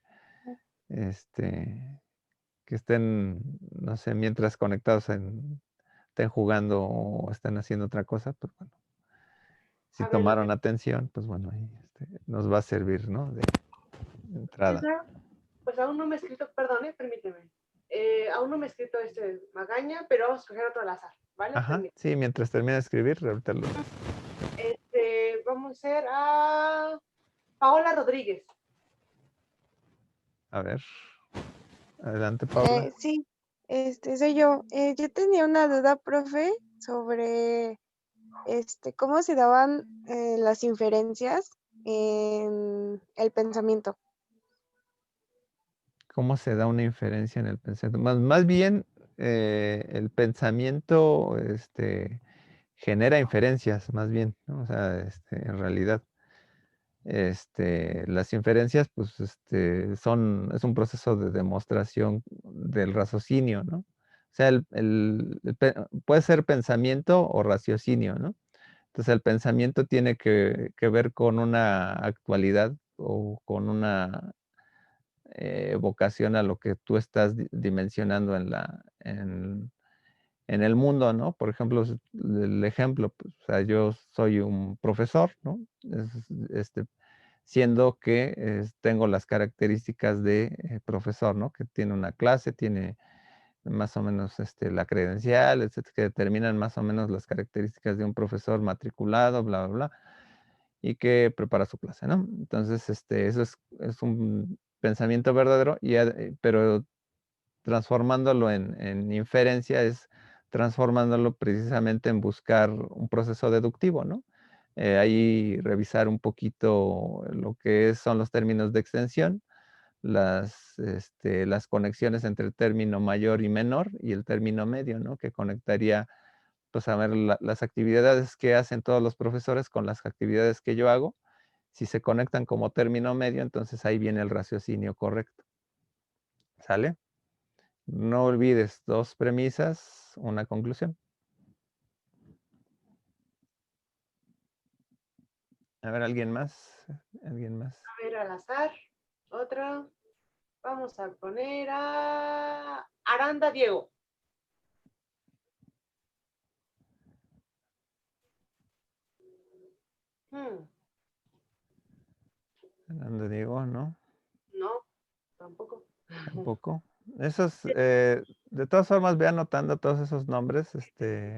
que estén, no sé, mientras conectados estén jugando o estén haciendo otra cosa, pues bueno, si
A ver,
tomaron atención, pues bueno, ahí nos va a servir, ¿no? De entrada.
pues aún no me he escrito, perdón, permíteme. Aún no me he escrito Magaña, pero vamos a escoger otro al azar, ¿vale?
Ajá,
Permíteme.
sí, mientras termine de escribir, ahorita
Vamos a hacer a Paola Rodríguez.
a ver, adelante, Paula.
Sí, soy yo. Yo tenía una duda, profe, sobre cómo se daban las inferencias en el pensamiento.
¿Cómo se da una inferencia en el pensamiento? Más bien, el pensamiento, genera inferencias, más bien, ¿no? O sea, en realidad. Las inferencias, pues, es un proceso de demostración del raciocinio, ¿no? O sea, puede ser pensamiento o raciocinio, ¿no? Entonces, el pensamiento tiene que ver con una actualidad o con una vocación a lo que tú estás dimensionando en el mundo, ¿no? Por ejemplo, el ejemplo, pues, o sea, yo soy un profesor, ¿no? Siendo que tengo las características de profesor, ¿no? Que tiene una clase, tiene más o menos la credencial, etcétera, que determinan más o menos las características de un profesor matriculado, bla, bla, bla, y que prepara su clase, ¿no? Entonces, eso es un pensamiento verdadero, pero transformándolo en inferencia es transformándolo precisamente en buscar un proceso deductivo, ¿no? Ahí revisar un poquito lo que son los términos de extensión, las conexiones entre el término mayor y menor y el término medio, ¿no? Que conectaría, pues, a ver las actividades que hacen todos los profesores con las actividades que yo hago. Si se conectan como término medio, entonces ahí viene el raciocinio correcto. ¿Sale? No olvides 2 premisas, una conclusión. A ver, ¿alguien más? ¿Alguien más?
A ver, al azar. Otra. Vamos a poner a Aranda Diego. Hmm,
Fernando Diego, ¿no?
no, tampoco.
Tampoco. Esos, de todas formas, ve anotando todos esos nombres,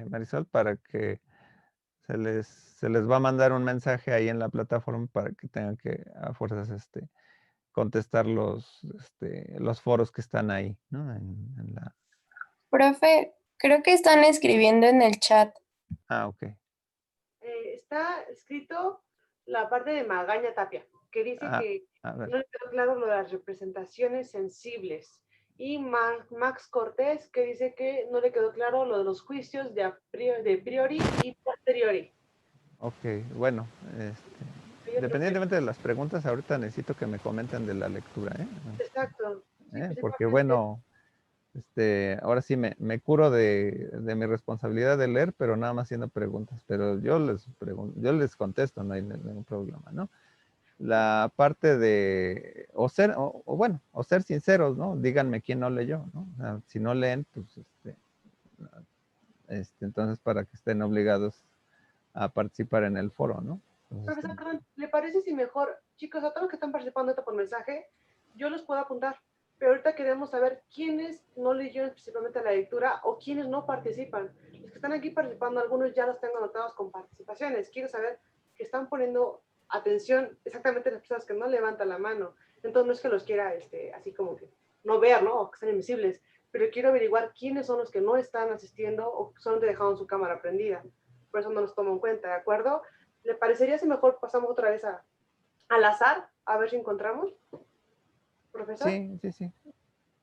Marisol, para que se les va a mandar un mensaje ahí en la plataforma para que tengan que, a fuerzas, contestar los foros que están ahí, ¿no? En la...
Profe, creo que están escribiendo en el chat.
Ah, ok.
Está escrito la parte de Magaña Tapia, que dice
Ah,
que
a ver.
no le quedó claro lo de las representaciones sensibles. Y Max Cortés, que dice que no le quedó claro lo de los juicios de priori y posteriori.
Ok, bueno, independientemente de las preguntas, ahorita necesito que me comenten de la lectura, ¿eh?
Exacto. Sí, pues
Porque
igualmente.
bueno, ahora sí me curo de mi responsabilidad de leer, pero nada más haciendo preguntas. Pero yo les contesto, no hay ningún problema, ¿no? La parte de, o ser sinceros, ¿no? Díganme quién no leyó, ¿no? O sea, si no leen, pues, entonces para que estén obligados a participar en el foro, ¿no? Entonces,
Profesor, perdón, ¿le parece si mejor, chicos, a todos los que están participando ahorita por mensaje, yo los puedo apuntar? Pero ahorita queremos saber quiénes no leyeron específicamente la lectura o quiénes no participan. Los que están aquí participando, algunos ya los tengo anotados con participaciones. Quiero saber que están poniendo atención exactamente las personas que no levantan la mano. Entonces no es que los quiera así como que no ver, ¿no? O que estén invisibles, pero quiero averiguar quiénes son los que no están asistiendo o solamente dejaron su cámara prendida. Por eso no los tomo en cuenta, ¿de acuerdo? ¿Le parecería si mejor pasamos otra vez a al azar, a ver si encontramos, profesor.
Sí, sí, sí.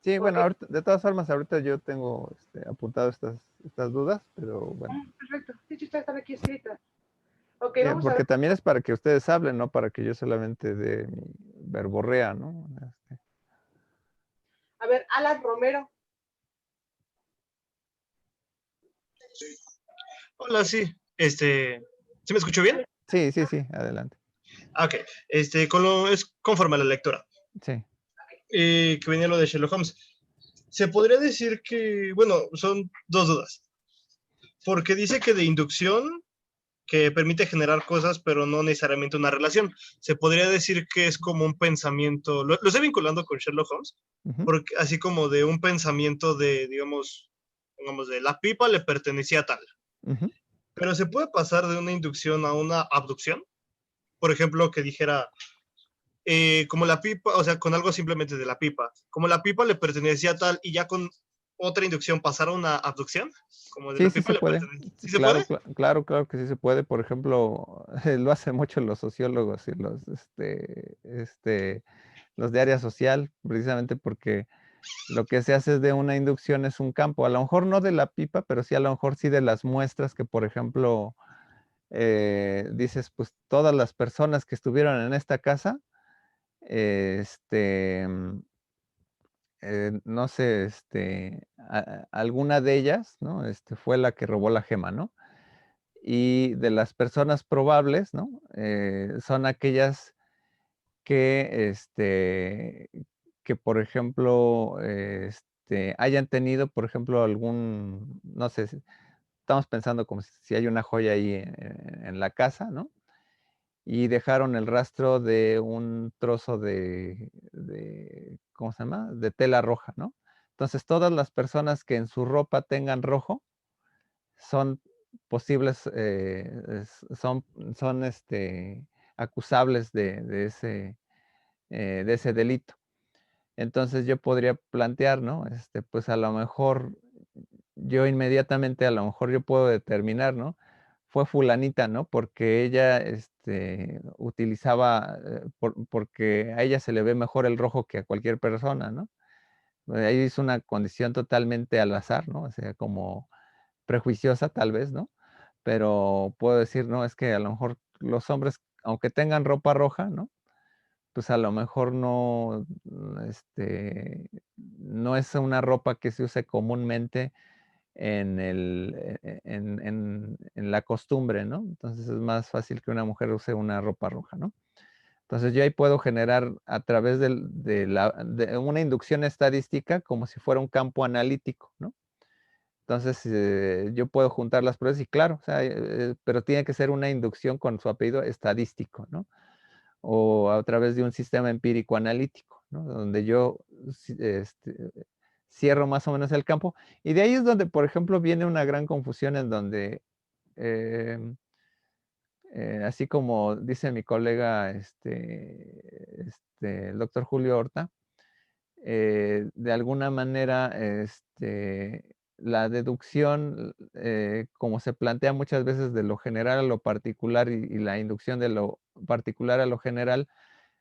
Sí, bueno,
Ok.
de todas formas, ahorita yo tengo apuntado estas dudas, pero bueno.
Perfecto. Sí, sí, están aquí escritas. Ok,
Sí,
vamos a
porque
ver.
también es para que ustedes hablen, no para que yo solamente dé mi verborrea, ¿no?
A ver, Alan Romero.
Hola, sí. ¿Sí me escucho bien?
Sí, sí, sí, adelante.
Ok. Es conforme a la lectura.
Sí.
Que venía lo de Sherlock Holmes. Se podría decir que, bueno, son dos dudas. Porque dice que de inducción, que permite generar cosas, pero no necesariamente una relación. Se podría decir que es como un pensamiento, lo estoy vinculando con Sherlock Holmes,
Ujú,
porque así como de un pensamiento de, digamos, de la pipa le pertenecía a tal.
ujú.
Pero se puede pasar de una inducción a una abducción. Por ejemplo, que dijera, como la pipa, o sea, con algo simplemente de la pipa, como la pipa le pertenecía a tal y ya con otra inducción pasar a una abducción, como de
Sí,
la
sí
pipa
se
le
puede.
pertenece.
Sí,
¿Sí se
claro,
puede?
claro, claro que sí se puede. Por ejemplo, lo hacen mucho los sociólogos y los de área social, precisamente porque lo que se hace es de una inducción es un campo, a lo mejor no de la pipa, pero sí a lo mejor sí de las muestras que, por ejemplo, dices, pues todas las personas que estuvieron en esta casa, este, no sé, alguna de ellas, ¿no? Fue la que robó la gema, ¿no? Y de las personas probables, ¿no? Son aquellas que, que por ejemplo, hayan tenido, por ejemplo, no sé, estamos pensando como si hay una joya ahí en la casa, ¿no? Y dejaron el rastro de un trozo ¿cómo se llama? De tela roja, ¿no? Entonces, todas las personas que en su ropa tengan rojo son posibles, son acusables de ese delito. Entonces yo podría plantear, ¿no? Pues a lo mejor yo inmediatamente, a lo mejor yo puedo determinar, ¿no? Fue fulanita, ¿no? Porque ella, utilizaba, porque a ella se le ve mejor el rojo que a cualquier persona, ¿no? Ahí es una condición totalmente al azar, ¿no? O sea, como prejuiciosa tal vez, ¿no? Pero puedo decir, no, es que a lo mejor los hombres, aunque tengan ropa roja, ¿no? Pues a lo mejor no, no es una ropa que se use comúnmente en la costumbre, ¿no? Entonces es más fácil que una mujer use una ropa roja, ¿no? Entonces yo ahí puedo generar a través de una inducción estadística como si fuera un campo analítico, ¿no? Entonces yo puedo juntar las pruebas y claro, o sea, pero tiene que ser una inducción con su apellido estadístico, ¿no? O a través de un sistema empírico analítico, ¿no? Donde yo cierro más o menos el campo. Y de ahí es donde, por ejemplo, viene una gran confusión en donde, em, así como dice mi colega, el doctor Julio Horta, de alguna manera, la deducción, como se plantea muchas veces de lo general a lo particular y la inducción de lo particular a lo general,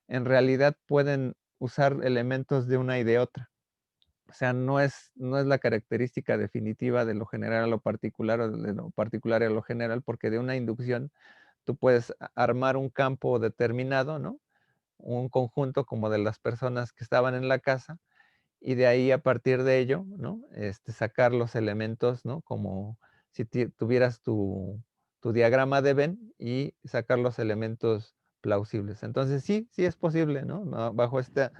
en realidad pueden usar elementos de una y de otra. O sea, no es la característica definitiva de lo general a lo particular o de lo particular a lo general, porque de una inducción tú puedes armar un campo determinado, ¿no? Un conjunto como de las personas que estaban en la casa y de ahí a partir de ello, ¿no? Sacar los elementos, ¿no? Como si tuvieras tu diagrama de Venn y sacar los elementos plausibles. Entonces sí, sí es posible, ¿no? Bajo esta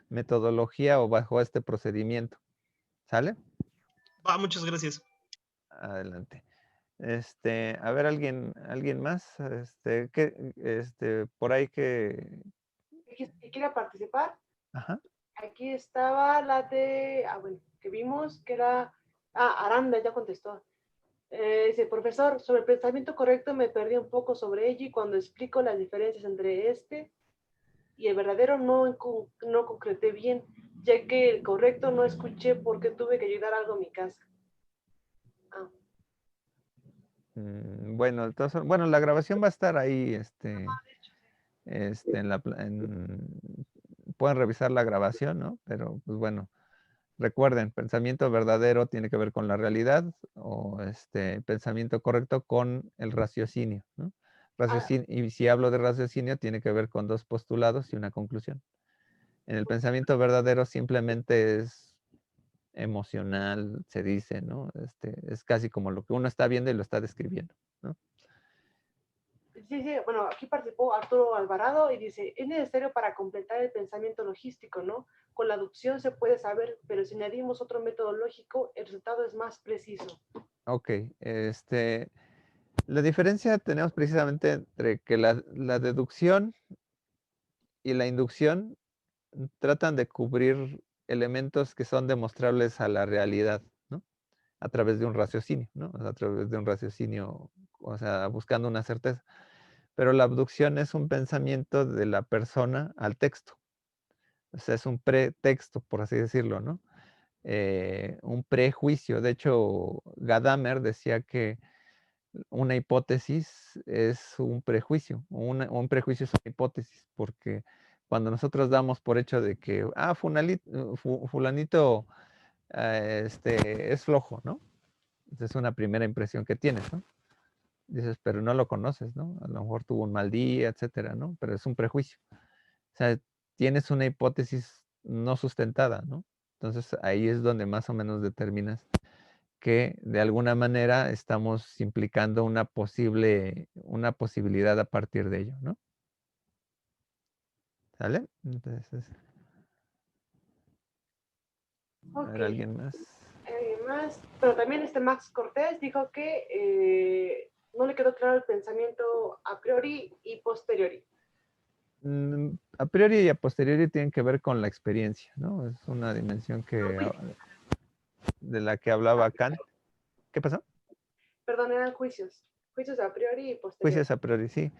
metodología o bajo este procedimiento. ¿Sale?
Va, muchas gracias.
Adelante. A ver, alguien más, por ahí
¿Que quiera participar?
ajá.
Aquí estaba la de, bueno, que vimos que era, Aranda ya contestó. Dice, profesor, sobre el pensamiento correcto me perdí un poco sobre ello y cuando explico las diferencias entre este y el verdadero no concreté bien, ya que el correcto no escuché porque tuve que ayudar algo en mi casa. Ah,
Bueno, entonces, bueno, la grabación va a estar ahí, pueden revisar la grabación, ¿no? Pero, pues bueno, recuerden, pensamiento verdadero tiene que ver con la realidad o pensamiento correcto con el raciocinio, ¿no? Y si hablo de raciocinio, tiene que ver con dos postulados y una conclusión. En el pensamiento verdadero simplemente es emocional, se dice, ¿no? Es casi como lo que uno está viendo y lo está describiendo, ¿no?
Sí, sí, bueno, aquí participó Arturo Alvarado y dice, es necesario para completar el pensamiento logístico, ¿no? Con la aducción se puede saber, pero si añadimos otro método lógico, el resultado es más preciso.
Ok, la diferencia tenemos precisamente entre que la deducción y la inducción tratan de cubrir elementos que son demostrables a la realidad, ¿no? A través de un raciocinio, ¿no? A través de un raciocinio, o sea, buscando una certeza. Pero la abducción es un pensamiento de la persona al texto. O sea, es un pretexto, por así decirlo, ¿no? Un prejuicio. De hecho, Gadamer decía que una hipótesis es un prejuicio. Un prejuicio es una hipótesis, porque cuando nosotros damos por hecho de que, fulanito es flojo, ¿no? Esa es una primera impresión que tienes, ¿no? Dices, pero no lo conoces, ¿no? A lo mejor tuvo un mal día, etcétera, ¿no? Pero es un prejuicio. O sea, tienes una hipótesis no sustentada, ¿no? Entonces ahí es donde más o menos determinas que de alguna manera estamos implicando una posibilidad a partir de ello, ¿no? ¿Sale? Entonces, a
Ok,
ver, ¿alguien más?
más, pero también Max Cortés dijo que no le quedó claro el pensamiento a priori y posteriori.
A priori y a posteriori tienen que ver con la experiencia, ¿no? Es una dimensión de la que hablaba Kant. ¿Qué pasó?
Perdón, eran juicios. Juicios a priori y posteriori.
Juicios a priori, sí.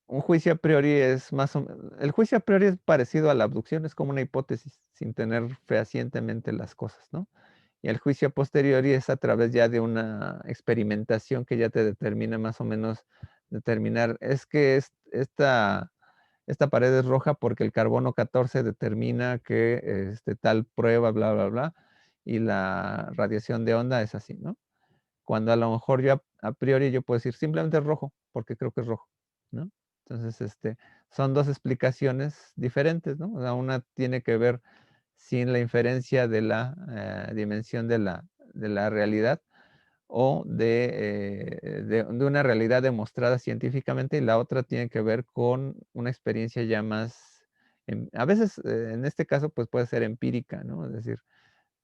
Un juicio a priori es el juicio a priori es parecido a la abducción, es como una hipótesis, sin tener fehacientemente las cosas, ¿no? Y el juicio a posteriori es a través ya de una experimentación que ya te determina más o menos determinar, es que esta pared es roja porque el carbono 14 determina que tal prueba, bla, bla, bla, y la radiación de onda es así, ¿no? Cuando a lo mejor yo a priori yo puedo decir simplemente es rojo, porque creo que es rojo, ¿no? Entonces, son dos explicaciones diferentes, ¿no? O sea, una tiene que ver sin la inferencia de la dimensión de la realidad o de una realidad demostrada científicamente y la otra tiene que ver con una experiencia ya más, a veces en este caso pues puede ser empírica, ¿no? Es decir,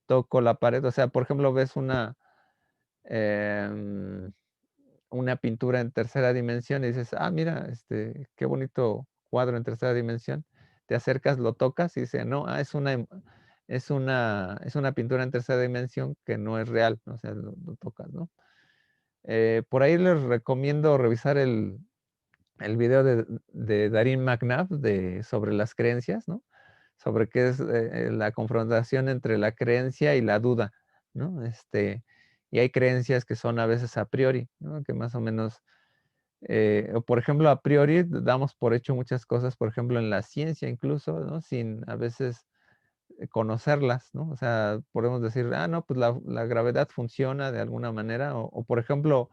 toco la pared, o sea, por ejemplo, ves em, una pintura en tercera dimensión y dices, mira, qué bonito cuadro en tercera dimensión. Te acercas, lo tocas y dice, no, es una pintura en tercera dimensión que no es real, ¿no? O sea, lo tocas, ¿no? Por ahí les recomiendo revisar el video de Darin McNabb sobre las creencias, ¿no? Sobre qué es la confrontación entre la creencia y la duda, ¿no? Y hay creencias que son a veces a priori, ¿no? Que más o menos, o por ejemplo, a priori damos por hecho muchas cosas, por ejemplo, en la ciencia incluso, ¿no? Sin a veces conocerlas, ¿no? O sea, podemos decir, no, pues la gravedad funciona de alguna manera, o por ejemplo,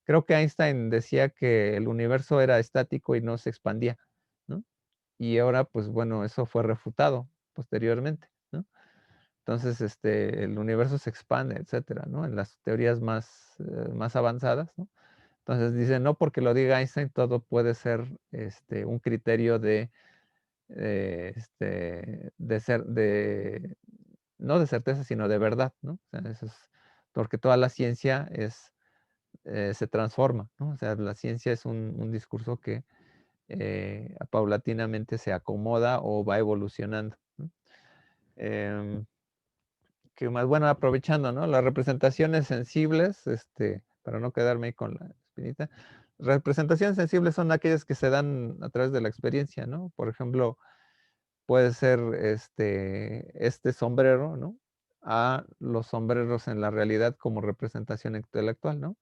creo que Einstein decía que el universo era estático y no se expandía, ¿no? Y ahora, pues bueno, eso fue refutado posteriormente, ¿no? Entonces, el universo se expande, etcétera, ¿no? En las teorías más avanzadas, ¿no? Entonces dicen, no porque lo diga Einstein, todo puede ser un criterio no de certeza, sino de verdad, ¿no? O sea, eso es porque toda la ciencia se transforma, ¿no? O sea, la ciencia es un discurso que paulatinamente se acomoda o va evolucionando, ¿no? Em, ¿Qué más? Bueno, aprovechando, ¿no? Las representaciones sensibles, para no quedarme ahí con la espinita, representaciones sensibles son aquellas que se dan a través de la experiencia, ¿no? Por ejemplo, puede ser este sombrero, ¿no? A los sombreros en la realidad como representación intelectual, ¿no?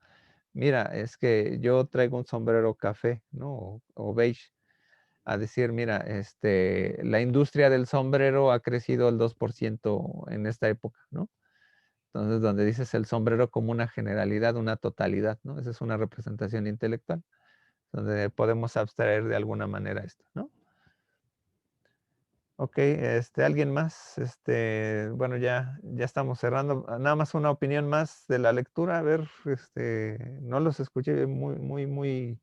mira, es que yo traigo un sombrero café, ¿no? O beige, a decir, mira, la industria del sombrero ha crecido el 2% en esta época, ¿no? Entonces, donde dices el sombrero como una generalidad, una totalidad, ¿no? Esa es una representación intelectual, donde podemos abstraer de alguna manera esto, ¿no? Ok, ¿alguien más? Bueno, ya estamos cerrando. Nada más una opinión más de la lectura. A ver, no los escuché muy,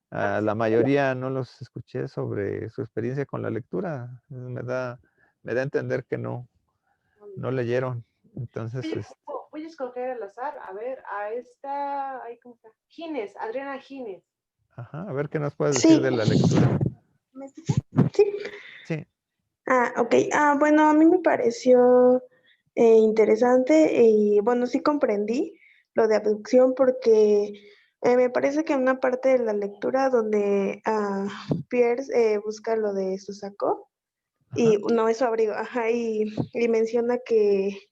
la mayoría no los escuché sobre su experiencia con la lectura. Me da a entender que no leyeron. Entonces,
Oye, voy a escoger al azar, a ver, a esta, ay, ¿cómo está? Gines, Adriana Gines.
ajá, a ver qué nos puedes decir
Sí,
de la lectura.
¿me escuchas? Sí.
Sí,
Ok. Bueno, a mí me pareció interesante y bueno, sí comprendí lo de abducción porque me parece que en una parte de la lectura donde Pierce busca lo de su saco
ajá,
y no es su abrigo, ajá, y menciona que,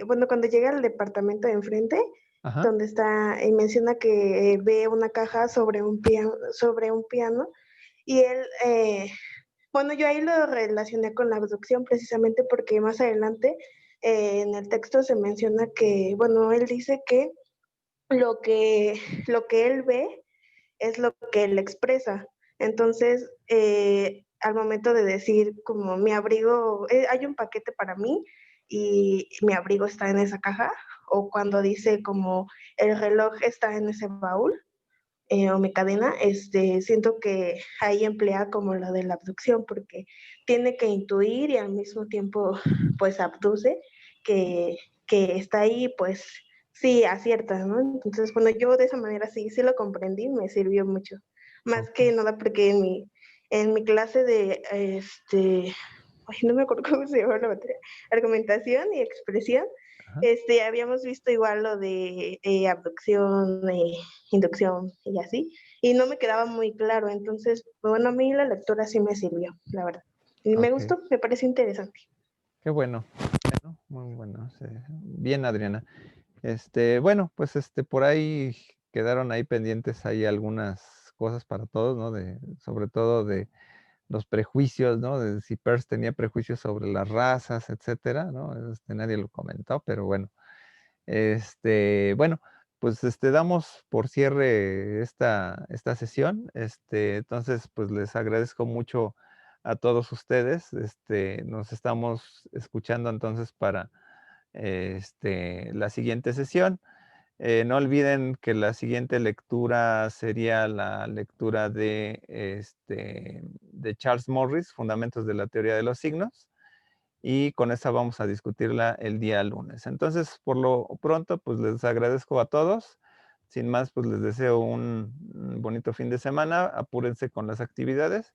bueno, cuando llega al departamento de enfrente,
ajá,
donde está, y menciona que ve una caja sobre un piano y él, bueno, yo ahí lo relacioné con la abducción precisamente porque más adelante en el texto se menciona que, bueno, él dice que lo que, lo que él ve es lo que él expresa. Entonces, al momento de decir como mi abrigo, hay un paquete para mí y mi abrigo está en esa caja, o cuando dice como el reloj está en ese baúl, o mi cadena, siento que ahí emplea como lo de la abducción, porque tiene que intuir y al mismo tiempo pues abduce que, que está ahí, pues sí, acierta, ¿no? Entonces, bueno, yo de esa manera sí lo comprendí, me sirvió mucho. Más
ok,
que nada porque en mi clase de, ay, no me acuerdo cómo se llama la materia, argumentación y expresión,
ajá,
habíamos visto igual lo de abducción, inducción y así, y no me quedaba muy claro, entonces, bueno, a mí la lectura sí me sirvió, la verdad. Y me
ok.
gustó, me pareció interesante.
Qué bueno. Bueno, muy bueno. Sí. Bien, Adriana. Bueno, pues por ahí quedaron ahí pendientes ahí algunas cosas para todos, ¿no? Sobre todo de los prejuicios, ¿no? De si Peirce tenía prejuicios sobre las razas, etcétera, ¿no? Nadie lo comentó, pero bueno. Bueno, pues damos por cierre esta sesión. Entonces, pues les agradezco mucho a todos ustedes. Nos estamos escuchando entonces para la siguiente sesión. No olviden que la siguiente lectura sería la lectura de Charles Morris, Fundamentos de la Teoría de los Signos, y con esa vamos a discutirla el día lunes. Entonces, por lo pronto, pues les agradezco a todos. Sin más, pues les deseo un bonito fin de semana. Apúrense con las actividades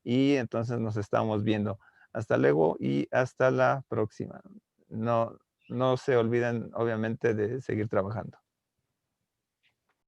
y entonces nos estamos viendo. Hasta luego y hasta la próxima. No se olviden, obviamente, de seguir trabajando.